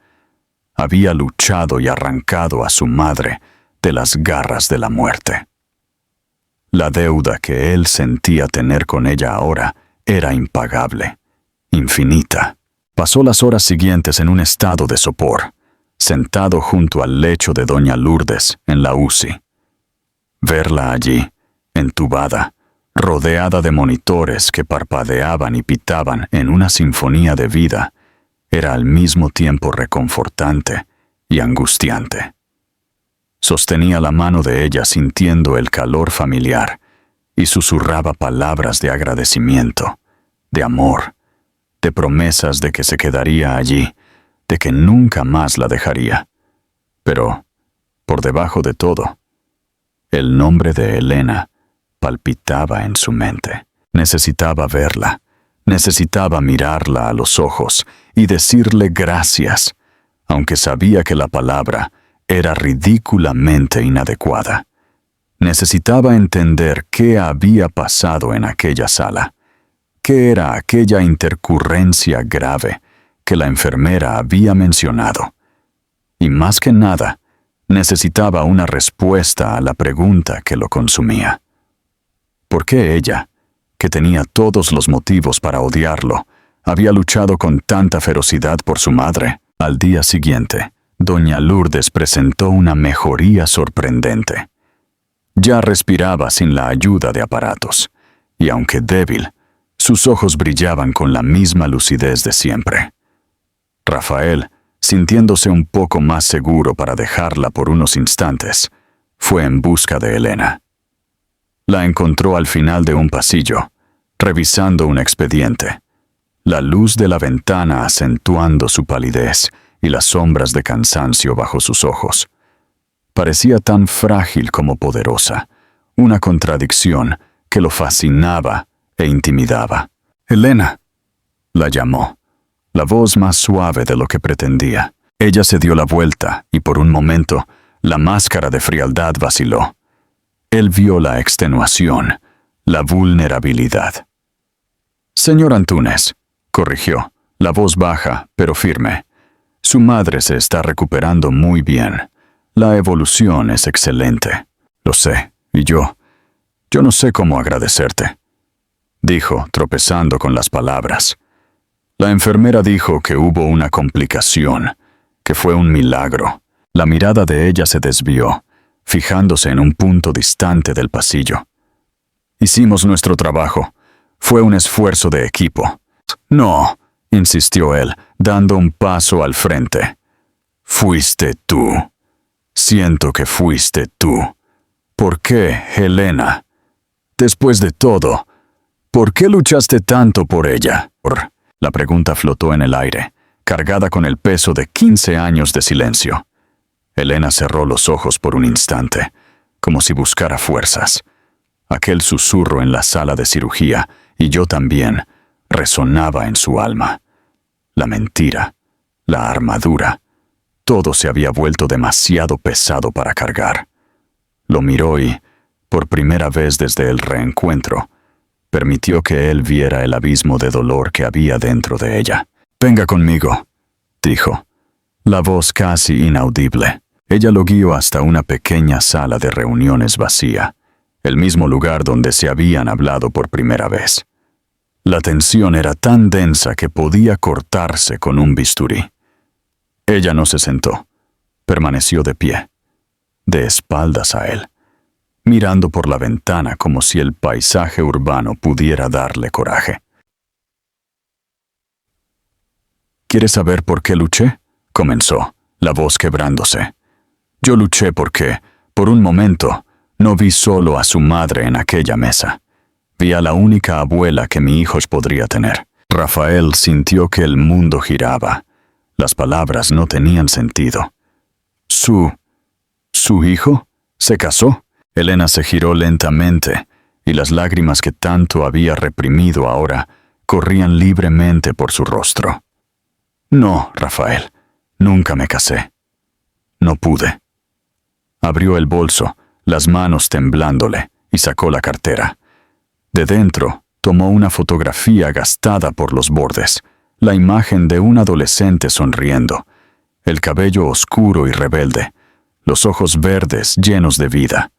Había luchado y arrancado a su madre de las garras de la muerte. La deuda que él sentía tener con ella ahora era impagable, infinita. Pasó las horas siguientes en un estado de sopor, sentado junto al lecho de doña Lourdes en la UCI. Verla allí, entubada, rodeada de monitores que parpadeaban y pitaban en una sinfonía de vida, era al mismo tiempo reconfortante y angustiante. Sostenía la mano de ella sintiendo el calor familiar y susurraba palabras de agradecimiento, de amor, de promesas de que se quedaría allí, de que nunca más la dejaría. Pero, por debajo de todo, el nombre de Elena palpitaba en su mente. Necesitaba verla, necesitaba mirarla a los ojos y decirle gracias, aunque sabía que la palabra era ridículamente inadecuada. Necesitaba entender qué había pasado en aquella sala, qué era aquella intercurrencia grave que la enfermera había mencionado. Y más que nada, necesitaba una respuesta a la pregunta que lo consumía. ¿Por qué ella, que tenía todos los motivos para odiarlo, había luchado con tanta ferocidad por su madre? Al día siguiente, doña Lourdes presentó una mejoría sorprendente. Ya respiraba sin la ayuda de aparatos, y aunque débil, sus ojos brillaban con la misma lucidez de siempre. Rafael, sintiéndose un poco más seguro para dejarla por unos instantes, fue en busca de Elena. La encontró al final de un pasillo, revisando un expediente, la luz de la ventana acentuando su palidez y las sombras de cansancio bajo sus ojos. Parecía tan frágil como poderosa, una contradicción que lo fascinaba e intimidaba. «Elena», la llamó, la voz más suave de lo que pretendía. Ella se dio la vuelta y por un momento la máscara de frialdad vaciló. Él vio la extenuación, la vulnerabilidad. «Señor Antúnez», corrigió, la voz baja pero firme. «Su madre se está recuperando muy bien. La evolución es excelente. Lo sé, y yo no sé cómo agradecerte», dijo, tropezando con las palabras. La enfermera dijo que hubo una complicación, que fue un milagro. La mirada de ella se desvió, fijándose en un punto distante del pasillo. «Hicimos nuestro trabajo. Fue un esfuerzo de equipo». «No», insistió él, dando un paso al frente. «Fuiste tú. Siento que fuiste tú. ¿Por qué, Helena? Después de todo, ¿por qué luchaste tanto por ella? La pregunta flotó en el aire, cargada con el peso de 15 años de silencio. Helena cerró los ojos por un instante, como si buscara fuerzas. Aquel susurro en la sala de cirugía, y yo también, resonaba en su alma. La mentira, la armadura, todo se había vuelto demasiado pesado para cargar. Lo miró y, por primera vez desde el reencuentro, permitió que él viera el abismo de dolor que había dentro de ella. «Venga conmigo», dijo, la voz casi inaudible. Ella lo guió hasta una pequeña sala de reuniones vacía, el mismo lugar donde se habían hablado por primera vez. La tensión era tan densa que podía cortarse con un bisturí. Ella no se sentó, permaneció de pie, de espaldas a él, mirando por la ventana como si el paisaje urbano pudiera darle coraje. «¿Quieres saber por qué luché?», comenzó, la voz quebrándose. «Yo luché porque, por un momento, no vi solo a su madre en aquella mesa. Vi a la única abuela que mi hijo podría tener». Rafael sintió que el mundo giraba. Las palabras no tenían sentido. ¿Su hijo? ¿Se casó? Helena se giró lentamente, y las lágrimas que tanto había reprimido ahora corrían libremente por su rostro. «No, Rafael, nunca me casé. No pude». Abrió el bolso, las manos temblándole, y sacó la cartera. De dentro, tomó una fotografía gastada por los bordes, la imagen de un adolescente sonriendo, el cabello oscuro y rebelde, los ojos verdes llenos de vida.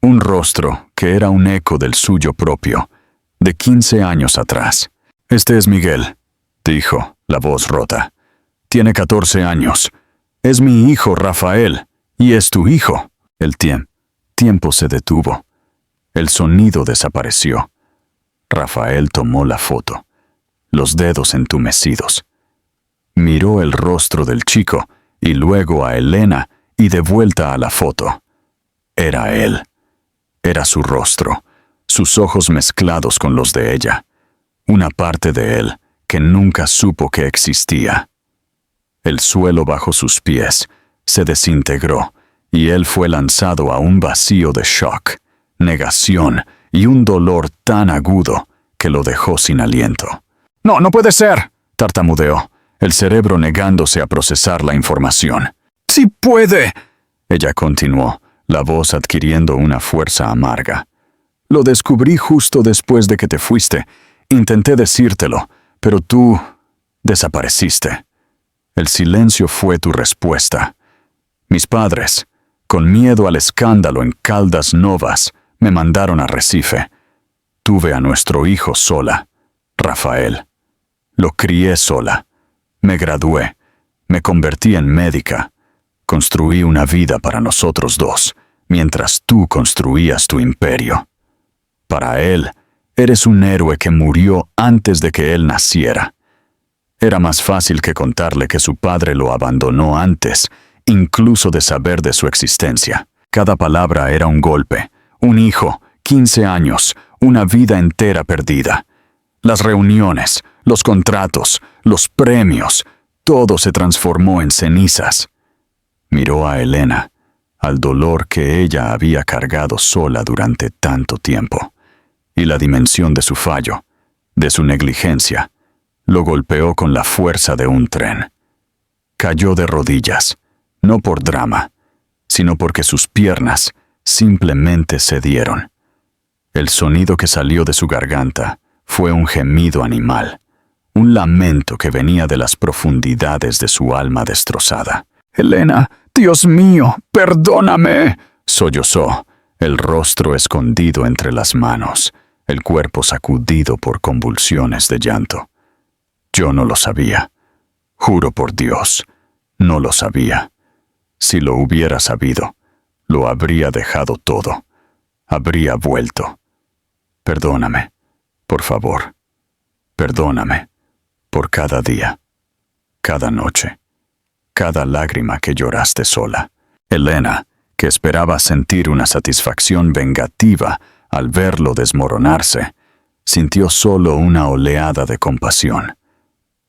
Un rostro que era un eco del suyo propio, de 15 años atrás. «Este es Miguel», dijo, la voz rota. «Tiene 14 años. Es mi hijo Rafael, y es tu hijo». El tiempo se detuvo. El sonido desapareció. Rafael tomó la foto, los dedos entumecidos. Miró el rostro del chico, y luego a Helena, y de vuelta a la foto. Era él. Era su rostro, sus ojos mezclados con los de ella. Una parte de él que nunca supo que existía. El suelo bajo sus pies se desintegró, y él fue lanzado a un vacío de shock, negación y un dolor tan agudo que lo dejó sin aliento. «No, no puede ser», tartamudeó, el cerebro negándose a procesar la información. «¡Sí puede!», ella continuó, la voz adquiriendo una fuerza amarga. «Lo descubrí justo después de que te fuiste. Intenté decírtelo, pero tú desapareciste. El silencio fue tu respuesta. Mis padres, con miedo al escándalo en Caldas Novas, me mandaron a Recife. Tuve a nuestro hijo sola, Rafael. Lo crié sola. Me gradué. Me convertí en médica. Construí una vida para nosotros dos, mientras tú construías tu imperio. Para él, eres un héroe que murió antes de que él naciera. Era más fácil que contarle que su padre lo abandonó antes, incluso de saber de su existencia. Cada palabra era un golpe, un hijo, 15 años, una vida entera perdida. Las reuniones, los contratos, los premios, todo se transformó en cenizas. Miró a Helena, al dolor que ella había cargado sola durante tanto tiempo, y la dimensión de su fallo, de su negligencia, lo golpeó con la fuerza de un tren. Cayó de rodillas, no por drama, sino porque sus piernas simplemente cedieron. El sonido que salió de su garganta fue un gemido animal, un lamento que venía de las profundidades de su alma destrozada. «Helena, Dios mío, perdóname», sollozó, el rostro escondido entre las manos, el cuerpo sacudido por convulsiones de llanto. Yo no lo sabía. Juro por Dios, no lo sabía. Si lo hubiera sabido, lo habría dejado todo. Habría vuelto. Perdóname, por favor. Perdóname por cada día, cada noche, cada lágrima que lloraste sola. Helena, que esperaba sentir una satisfacción vengativa al verlo desmoronarse, sintió solo una oleada de compasión.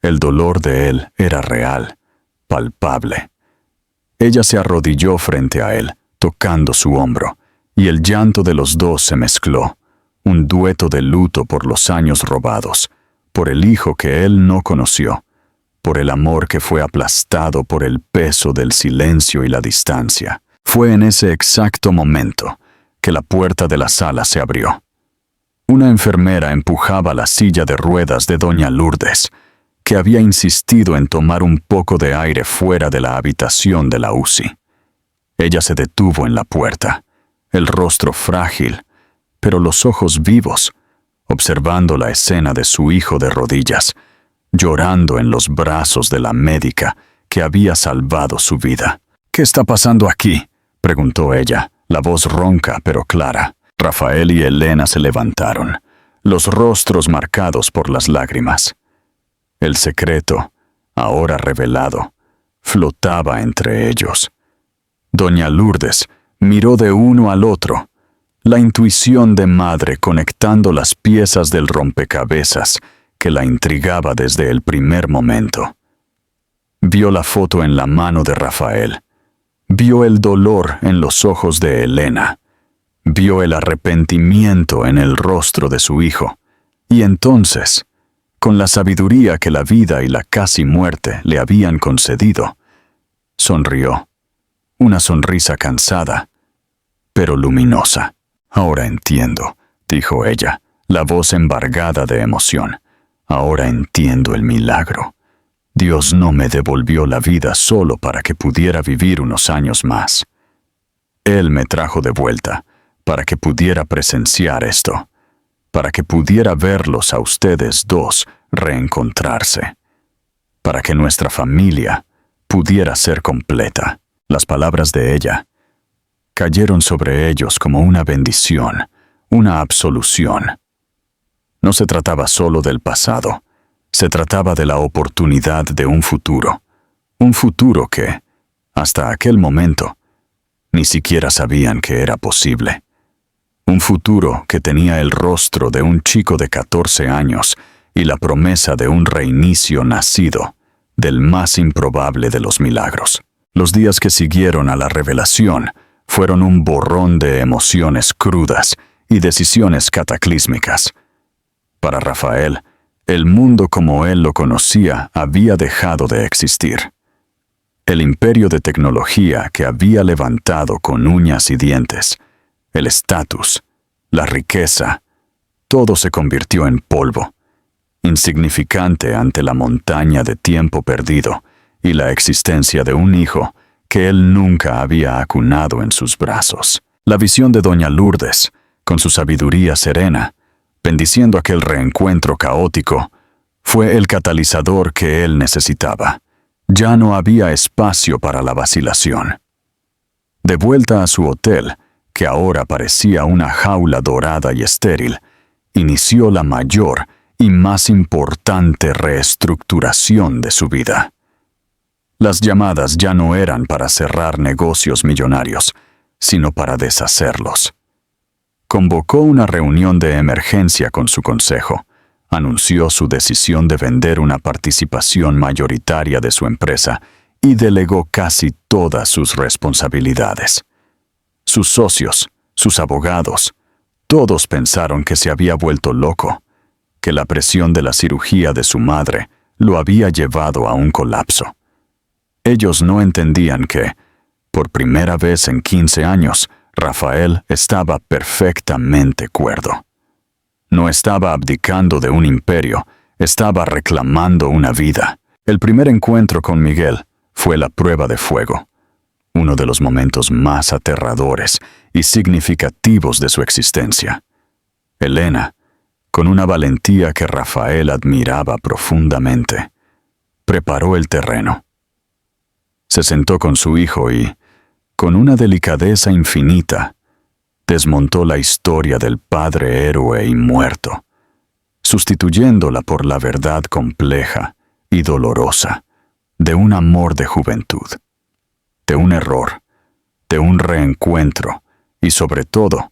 El dolor de él era real, palpable. Ella se arrodilló frente a él, tocando su hombro, y el llanto de los dos se mezcló, un dueto de luto por los años robados, por el hijo que él no conoció, por el amor que fue aplastado por el peso del silencio y la distancia. Fue en ese exacto momento que la puerta de la sala se abrió. Una enfermera empujaba la silla de ruedas de doña Lourdes, que había insistido en tomar un poco de aire fuera de la habitación de la UCI. Ella se detuvo en la puerta, el rostro frágil, pero los ojos vivos, observando la escena de su hijo de rodillas, llorando en los brazos de la médica que había salvado su vida. «¿Qué está pasando aquí?», preguntó ella, la voz ronca pero clara. Rafael y Elena se levantaron, los rostros marcados por las lágrimas. El secreto, ahora revelado, flotaba entre ellos. Doña Lourdes miró de uno al otro, la intuición de madre conectando las piezas del rompecabezas que la intrigaba desde el primer momento. Vio la foto en la mano de Rafael, vio el dolor en los ojos de Elena, vio el arrepentimiento en el rostro de su hijo, y entonces, con la sabiduría que la vida y la casi muerte le habían concedido, sonrió, una sonrisa cansada, pero luminosa. «Ahora entiendo», dijo ella, la voz embargada de emoción. «Ahora entiendo el milagro. Dios no me devolvió la vida solo para que pudiera vivir unos años más. Él me trajo de vuelta para que pudiera presenciar esto, para que pudiera verlos a ustedes dos reencontrarse, para que nuestra familia pudiera ser completa». Las palabras de ella cayeron sobre ellos como una bendición, una absolución. No se trataba solo del pasado, se trataba de la oportunidad de un futuro que, hasta aquel momento, ni siquiera sabían que era posible. Un futuro que tenía el rostro de un chico de 14 años y la promesa de un reinicio nacido del más improbable de los milagros. Los días que siguieron a la revelación fueron un borrón de emociones crudas y decisiones cataclísmicas. Para Rafael, el mundo como él lo conocía había dejado de existir. El imperio de tecnología que había levantado con uñas y dientes, el estatus, la riqueza, todo se convirtió en polvo, insignificante ante la montaña de tiempo perdido y la existencia de un hijo que él nunca había acunado en sus brazos. La visión de doña Lourdes, con su sabiduría serena, bendiciendo aquel reencuentro caótico, fue el catalizador que él necesitaba. Ya no había espacio para la vacilación. De vuelta a su hotel, que ahora parecía una jaula dorada y estéril, inició la mayor y más importante reestructuración de su vida. Las llamadas ya no eran para cerrar negocios millonarios, sino para deshacerlos. Convocó una reunión de emergencia con su consejo, anunció su decisión de vender una participación mayoritaria de su empresa y delegó casi todas sus responsabilidades. Sus socios, sus abogados, todos pensaron que se había vuelto loco, que la presión de la cirugía de su madre lo había llevado a un colapso. Ellos no entendían que, por primera vez en 15 años, Rafael estaba perfectamente cuerdo. No estaba abdicando de un imperio, estaba reclamando una vida. El primer encuentro con Miguel fue la prueba de fuego, uno de los momentos más aterradores y significativos de su existencia. Elena, con una valentía que Rafael admiraba profundamente, preparó el terreno. Se sentó con su hijo y, con una delicadeza infinita, desmontó la historia del padre héroe y muerto, sustituyéndola por la verdad compleja y dolorosa de un amor de juventud, de un error, de un reencuentro y, sobre todo,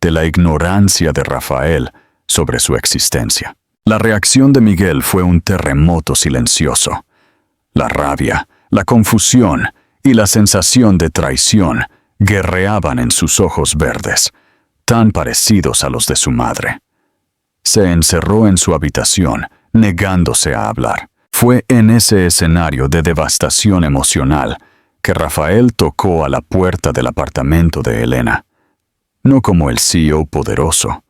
de la ignorancia de Rafael sobre su existencia. La reacción de Miguel fue un terremoto silencioso. La rabia, la confusión y la sensación de traición guerreaban en sus ojos verdes, tan parecidos a los de su madre. Se encerró en su habitación, negándose a hablar. Fue en ese escenario de devastación emocional que Rafael tocó a la puerta del apartamento de Elena, no como el CEO poderoso,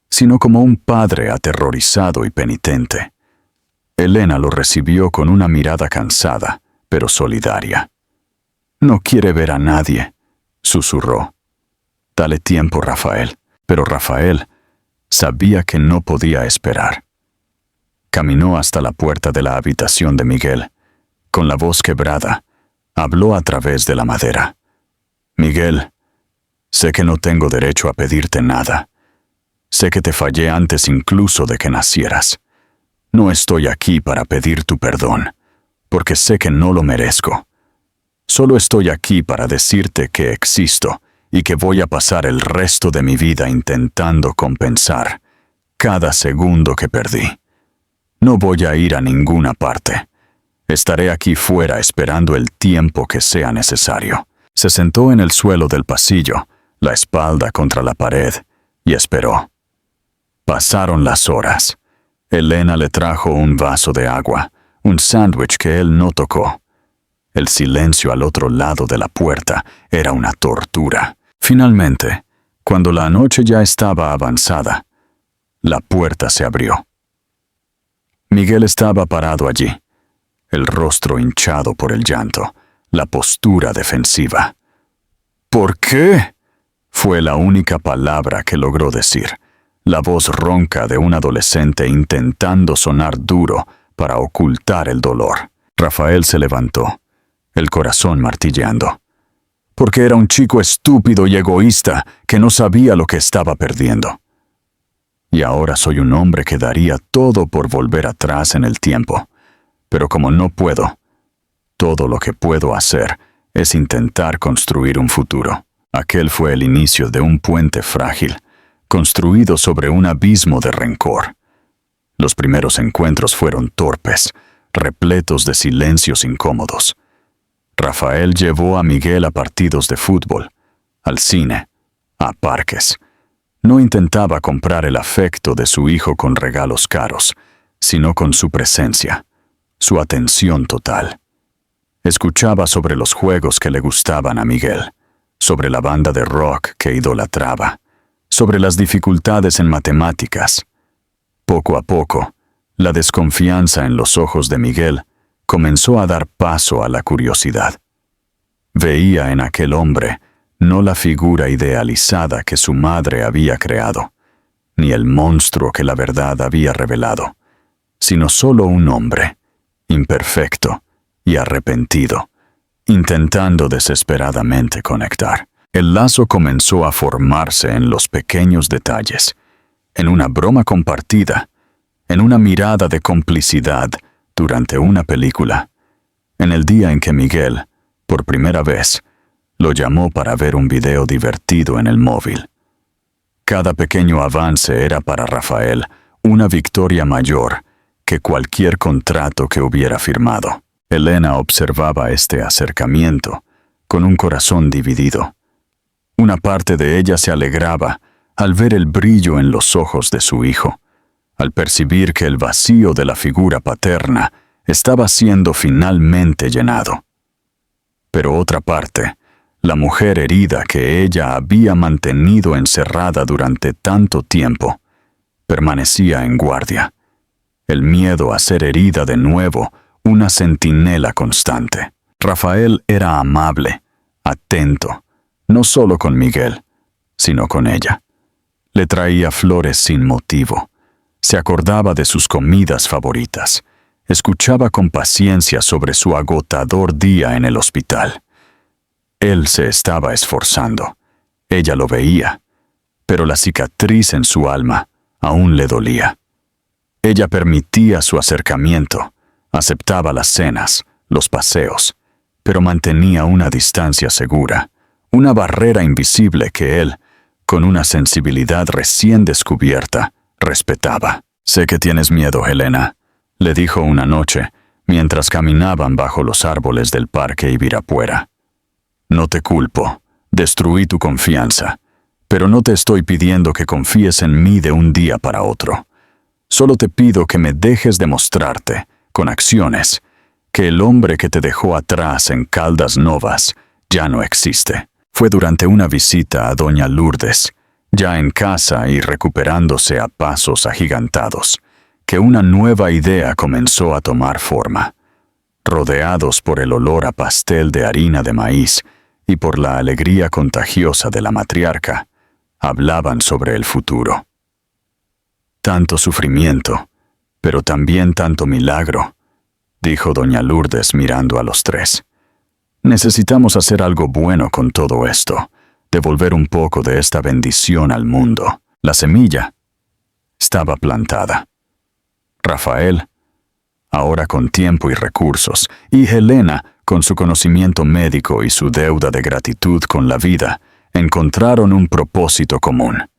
sino como un padre aterrorizado y penitente. Elena lo recibió con una mirada cansada, pero solidaria. «No quiere ver a nadie», susurró. «Dale tiempo, Rafael». Pero Rafael sabía que no podía esperar. Caminó hasta la puerta de la habitación de Miguel. Con la voz quebrada, habló a través de la madera. «Miguel, sé que no tengo derecho a pedirte nada. Sé que te fallé antes incluso de que nacieras. No estoy aquí para pedir tu perdón, porque sé que no lo merezco. Solo estoy aquí para decirte que existo y que voy a pasar el resto de mi vida intentando compensar cada segundo que perdí. No voy a ir a ninguna parte. Estaré aquí fuera esperando el tiempo que sea necesario». Se sentó en el suelo del pasillo, la espalda contra la pared, y esperó. Pasaron las horas. Elena le trajo un vaso de agua, un sándwich que él no tocó. El silencio al otro lado de la puerta era una tortura. Finalmente, cuando la noche ya estaba avanzada, la puerta se abrió. Miguel estaba parado allí, el rostro hinchado por el llanto, la postura defensiva. «¿Por qué?», fue la única palabra que logró decir, la voz ronca de un adolescente intentando sonar duro para ocultar el dolor. Rafael se levantó, el corazón martilleando. «Porque era un chico estúpido y egoísta que no sabía lo que estaba perdiendo. Y ahora soy un hombre que daría todo por volver atrás en el tiempo. Pero como no puedo, todo lo que puedo hacer es intentar construir un futuro». Aquel fue el inicio de un puente frágil, construido sobre un abismo de rencor. Los primeros encuentros fueron torpes, repletos de silencios incómodos. Rafael llevó a Miguel a partidos de fútbol, al cine, a parques. No intentaba comprar el afecto de su hijo con regalos caros, sino con su presencia, su atención total. Escuchaba sobre los juegos que le gustaban a Miguel, sobre la banda de rock que idolatraba, sobre las dificultades en matemáticas. Poco a poco, la desconfianza en los ojos de Miguel comenzó a dar paso a la curiosidad. Veía en aquel hombre no la figura idealizada que su madre había creado, ni el monstruo que la verdad había revelado, sino solo un hombre, imperfecto y arrepentido, intentando desesperadamente conectar. El lazo comenzó a formarse en los pequeños detalles, en una broma compartida, en una mirada de complicidad durante una película, en el día en que Miguel, por primera vez, lo llamó para ver un video divertido en el móvil. Cada pequeño avance era para Rafael una victoria mayor que cualquier contrato que hubiera firmado. Elena observaba este acercamiento con un corazón dividido. Una parte de ella se alegraba al ver el brillo en los ojos de su hijo, al percibir que el vacío de la figura paterna estaba siendo finalmente llenado. Pero otra parte, la mujer herida que ella había mantenido encerrada durante tanto tiempo, permanecía en guardia. El miedo a ser herida de nuevo, una centinela constante. Rafael era amable, atento, no solo con Miguel, sino con ella. Le traía flores sin motivo. Se acordaba de sus comidas favoritas. Escuchaba con paciencia sobre su agotador día en el hospital. Él se estaba esforzando. Ella lo veía, pero la cicatriz en su alma aún le dolía. Ella permitía su acercamiento, aceptaba las cenas, los paseos, pero mantenía una distancia segura, una barrera invisible que él, con una sensibilidad recién descubierta, respetaba. «Sé que tienes miedo, Helena», le dijo una noche, mientras caminaban bajo los árboles del parque Ibirapuera. «No te culpo, destruí tu confianza, pero no te estoy pidiendo que confíes en mí de un día para otro. Solo te pido que me dejes demostrarte, con acciones, que el hombre que te dejó atrás en Caldas Novas ya no existe». Fue durante una visita a doña Lourdes, ya en casa y recuperándose a pasos agigantados, que una nueva idea comenzó a tomar forma. Rodeados por el olor a pastel de harina de maíz y por la alegría contagiosa de la matriarca, hablaban sobre el futuro. «Tanto sufrimiento, pero también tanto milagro», dijo doña Lourdes mirando a los tres. «Necesitamos hacer algo bueno con todo esto, devolver un poco de esta bendición al mundo». La semilla estaba plantada. Rafael, ahora con tiempo y recursos, y Helena, con su conocimiento médico y su deuda de gratitud con la vida, encontraron un propósito común.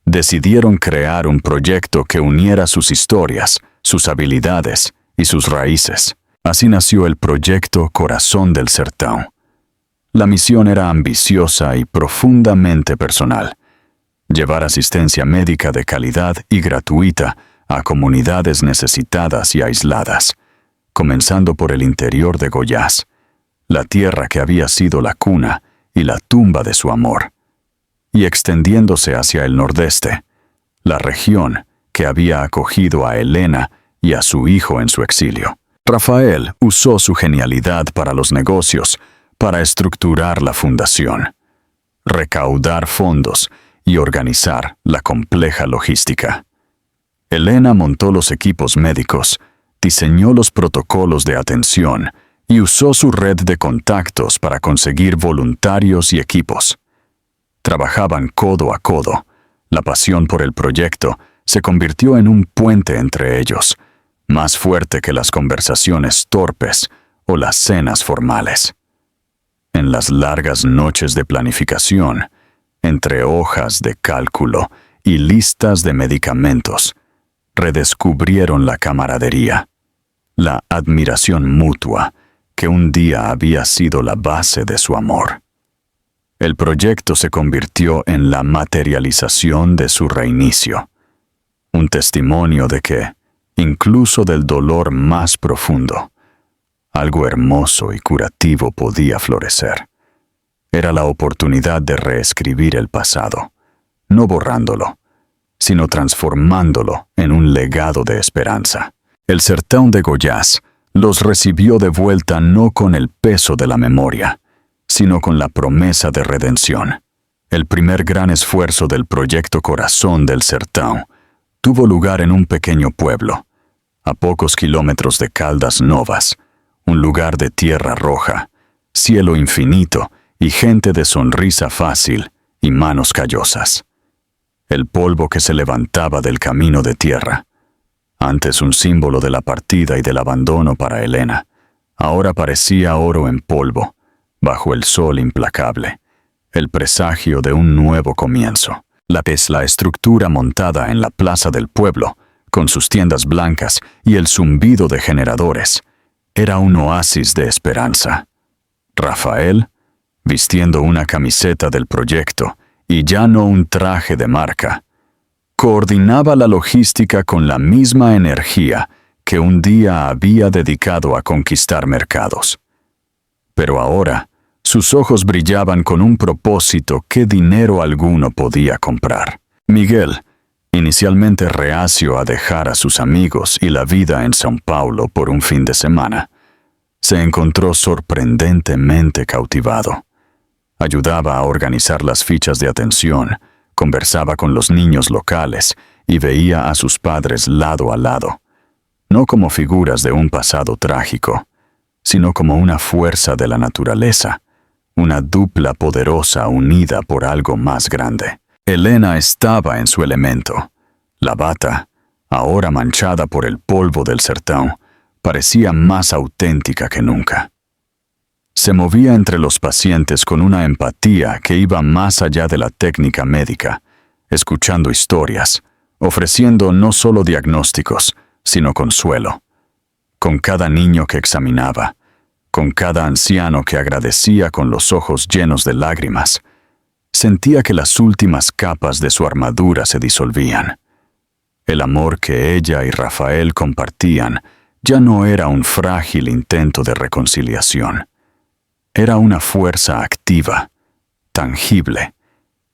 Decidieron crear un proyecto que uniera sus historias, sus habilidades y sus raíces. Así nació el proyecto Corazón del Sertão. La misión era ambiciosa y profundamente personal: llevar asistencia médica de calidad y gratuita a comunidades necesitadas y aisladas, comenzando por el interior de Goiás, la tierra que había sido la cuna y la tumba de su amor, y extendiéndose hacia el nordeste, la región que había acogido a Helena y a su hijo en su exilio. Rafael usó su genialidad para los negocios, para estructurar la fundación, recaudar fondos y organizar la compleja logística. Helena montó los equipos médicos, diseñó los protocolos de atención y usó su red de contactos para conseguir voluntarios y equipos. Trabajaban codo a codo. La pasión por el proyecto se convirtió en un puente entre ellos, más fuerte que las conversaciones torpes o las cenas formales. En las largas noches de planificación, entre hojas de cálculo y listas de medicamentos, redescubrieron la camaradería, la admiración mutua que un día había sido la base de su amor. El proyecto se convirtió en la materialización de su reinicio, un testimonio de que, incluso del dolor más profundo, algo hermoso y curativo podía florecer. Era la oportunidad de reescribir el pasado, no borrándolo, sino transformándolo en un legado de esperanza. El Sertão de Goiás los recibió de vuelta no con el peso de la memoria, sino con la promesa de redención. El primer gran esfuerzo del proyecto Corazón del Sertão tuvo lugar en un pequeño pueblo, a pocos kilómetros de Caldas Novas, un lugar de tierra roja, cielo infinito y gente de sonrisa fácil y manos callosas. El polvo que se levantaba del camino de tierra, antes un símbolo de la partida y del abandono para Helena, ahora parecía oro en polvo, bajo el sol implacable, el presagio de un nuevo comienzo. La estructura montada en la plaza del pueblo, con sus tiendas blancas y el zumbido de generadores, era un oasis de esperanza. Rafael, vistiendo una camiseta del proyecto y ya no un traje de marca, coordinaba la logística con la misma energía que un día había dedicado a conquistar mercados. Pero ahora, sus ojos brillaban con un propósito que dinero alguno podía comprar. Miguel, inicialmente reacio a dejar a sus amigos y la vida en São Paulo por un fin de semana, se encontró sorprendentemente cautivado. Ayudaba a organizar las fichas de atención, conversaba con los niños locales y veía a sus padres lado a lado, no como figuras de un pasado trágico, sino como una fuerza de la naturaleza, una dupla poderosa unida por algo más grande. Helena estaba en su elemento. La bata, ahora manchada por el polvo del sertão, parecía más auténtica que nunca. Se movía entre los pacientes con una empatía que iba más allá de la técnica médica, escuchando historias, ofreciendo no solo diagnósticos, sino consuelo. Con cada niño que examinaba, con cada anciano que agradecía con los ojos llenos de lágrimas, sentía que las últimas capas de su armadura se disolvían. El amor que ella y Rafael compartían ya no era un frágil intento de reconciliación. Era una fuerza activa, tangible,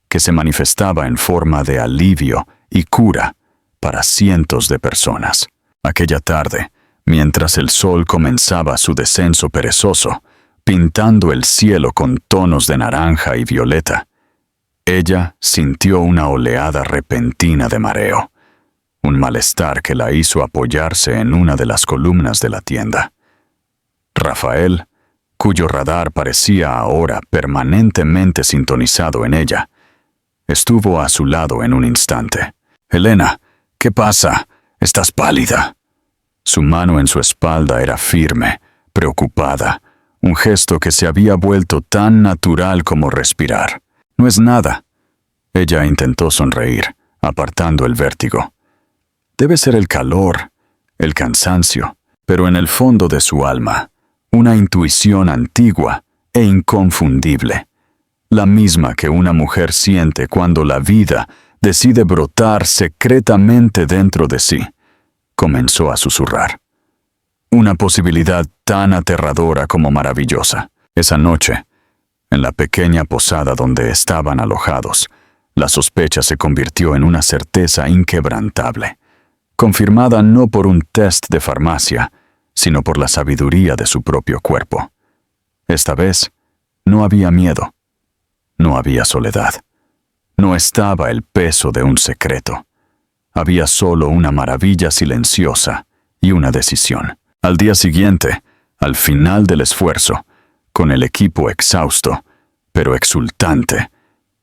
que se manifestaba en forma de alivio y cura para cientos de personas. Aquella tarde, mientras el sol comenzaba su descenso perezoso, pintando el cielo con tonos de naranja y violeta, ella sintió una oleada repentina de mareo, un malestar que la hizo apoyarse en una de las columnas de la tienda. Rafael, cuyo radar parecía ahora permanentemente sintonizado en ella, estuvo a su lado en un instante. «Elena, ¿qué pasa? Estás pálida». Su mano en su espalda era firme, preocupada, un gesto que se había vuelto tan natural como respirar. «No es nada». Ella intentó sonreír, apartando el vértigo. Debe ser el calor, el cansancio, pero en el fondo de su alma, una intuición antigua e inconfundible, la misma que una mujer siente cuando la vida decide brotar secretamente dentro de sí, comenzó a susurrar. Una posibilidad tan aterradora como maravillosa. Esa noche, en la pequeña posada donde estaban alojados, la sospecha se convirtió en una certeza inquebrantable, confirmada no por un test de farmacia, sino por la sabiduría de su propio cuerpo. Esta vez, no había miedo, no había soledad, no estaba el peso de un secreto. Había solo una maravilla silenciosa y una decisión. Al día siguiente, al final del esfuerzo, con el equipo exhausto, pero exultante,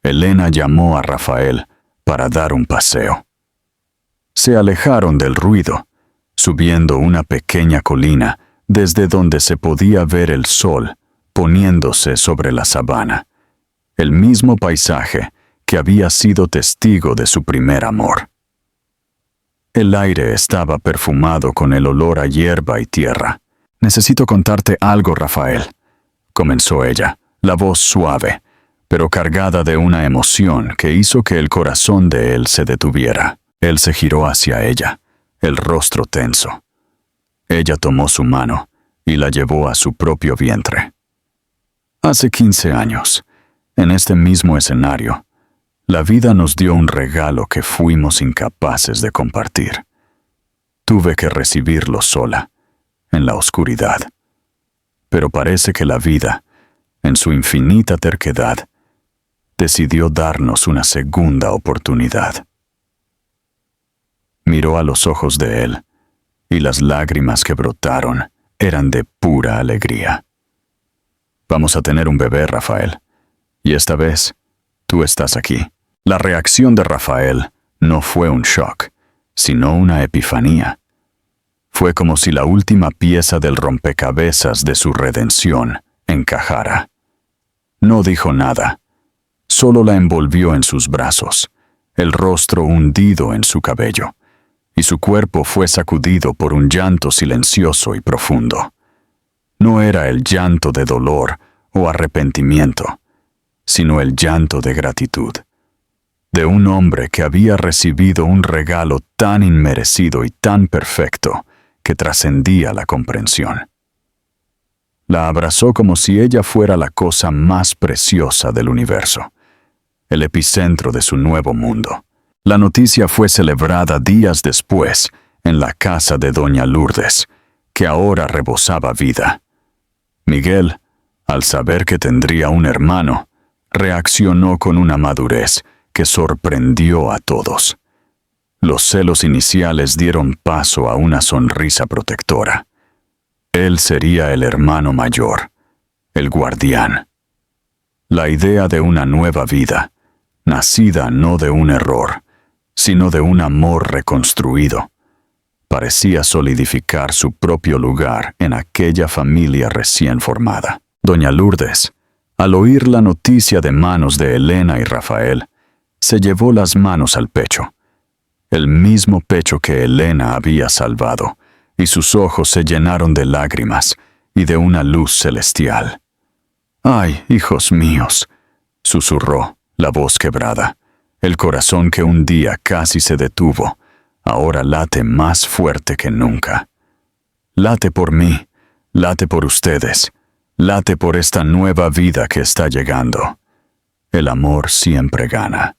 Elena llamó a Rafael para dar un paseo. Se alejaron del ruido, subiendo una pequeña colina desde donde se podía ver el sol poniéndose sobre la sabana, el mismo paisaje que había sido testigo de su primer amor. El aire estaba perfumado con el olor a hierba y tierra. «Necesito contarte algo, Rafael», comenzó ella, la voz suave, pero cargada de una emoción que hizo que el corazón de él se detuviera. Él se giró hacia ella, el rostro tenso. Ella tomó su mano y la llevó a su propio vientre. Hace 15 años, en este mismo escenario, la vida nos dio un regalo que fuimos incapaces de compartir. Tuve que recibirlo sola, en la oscuridad. Pero parece que la vida, en su infinita terquedad, decidió darnos una segunda oportunidad. Miró a los ojos de él, y las lágrimas que brotaron eran de pura alegría. «Vamos a tener un bebé, Rafael, y esta vez, tú estás aquí». La reacción de Rafael no fue un shock, sino una epifanía. Fue como si la última pieza del rompecabezas de su redención encajara. No dijo nada, solo la envolvió en sus brazos, el rostro hundido en su cabello, y su cuerpo fue sacudido por un llanto silencioso y profundo. No era el llanto de dolor o arrepentimiento, sino el llanto de gratitud, de un hombre que había recibido un regalo tan inmerecido y tan perfecto que trascendía la comprensión. La abrazó como si ella fuera la cosa más preciosa del universo, el epicentro de su nuevo mundo. La noticia fue celebrada días después en la casa de doña Lourdes, que ahora rebosaba vida. Miguel, al saber que tendría un hermano, reaccionó con una madurez que sorprendió a todos. Los celos iniciales dieron paso a una sonrisa protectora. Él sería el hermano mayor, el guardián. La idea de una nueva vida, nacida no de un error, sino de un amor reconstruido, parecía solidificar su propio lugar en aquella familia recién formada. Doña Lourdes, al oír la noticia de manos de Elena y Rafael, se llevó las manos al pecho, el mismo pecho que Elena había salvado, y sus ojos se llenaron de lágrimas y de una luz celestial. «Ay, hijos míos», susurró, la voz quebrada. El corazón que un día casi se detuvo, ahora late más fuerte que nunca. Late por mí, late por ustedes, late por esta nueva vida que está llegando. El amor siempre gana.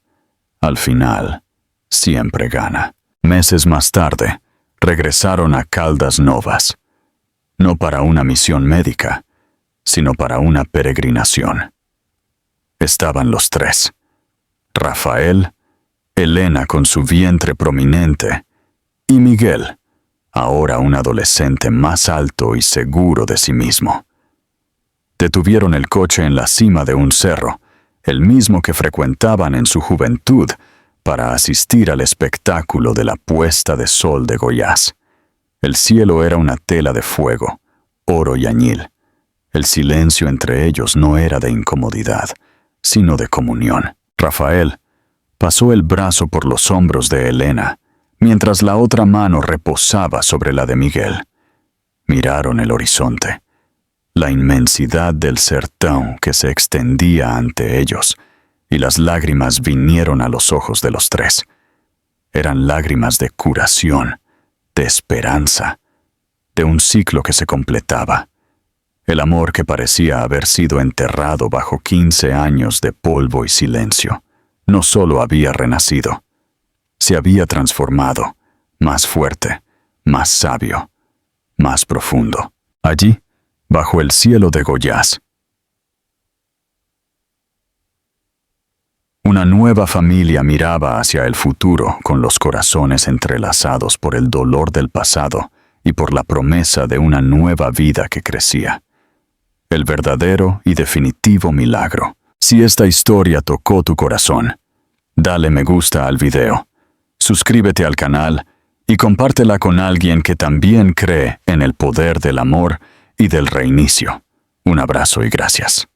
Al final, siempre gana. Meses más tarde, regresaron a Caldas Novas, no para una misión médica, sino para una peregrinación. Estaban los tres: Rafael, Elena con su vientre prominente, y Miguel, ahora un adolescente más alto y seguro de sí mismo. Detuvieron el coche en la cima de un cerro, el mismo que frecuentaban en su juventud, para asistir al espectáculo de la puesta de sol de Goiás. El cielo era una tela de fuego, oro y añil. El silencio entre ellos no era de incomodidad, sino de comunión. Rafael pasó el brazo por los hombros de Elena, mientras la otra mano reposaba sobre la de Miguel. Miraron el horizonte, la inmensidad del sertón que se extendía ante ellos, y las lágrimas vinieron a los ojos de los tres. Eran lágrimas de curación, de esperanza, de un ciclo que se completaba. El amor que parecía haber sido enterrado bajo 15 años de polvo y silencio, no solo había renacido, se había transformado, más fuerte, más sabio, más profundo. Allí, bajo el cielo de Goiás, una nueva familia miraba hacia el futuro con los corazones entrelazados por el dolor del pasado y por la promesa de una nueva vida que crecía. El verdadero y definitivo milagro. Si esta historia tocó tu corazón, dale me gusta al video, suscríbete al canal y compártela con alguien que también cree en el poder del amor y del reinicio. Un abrazo y gracias.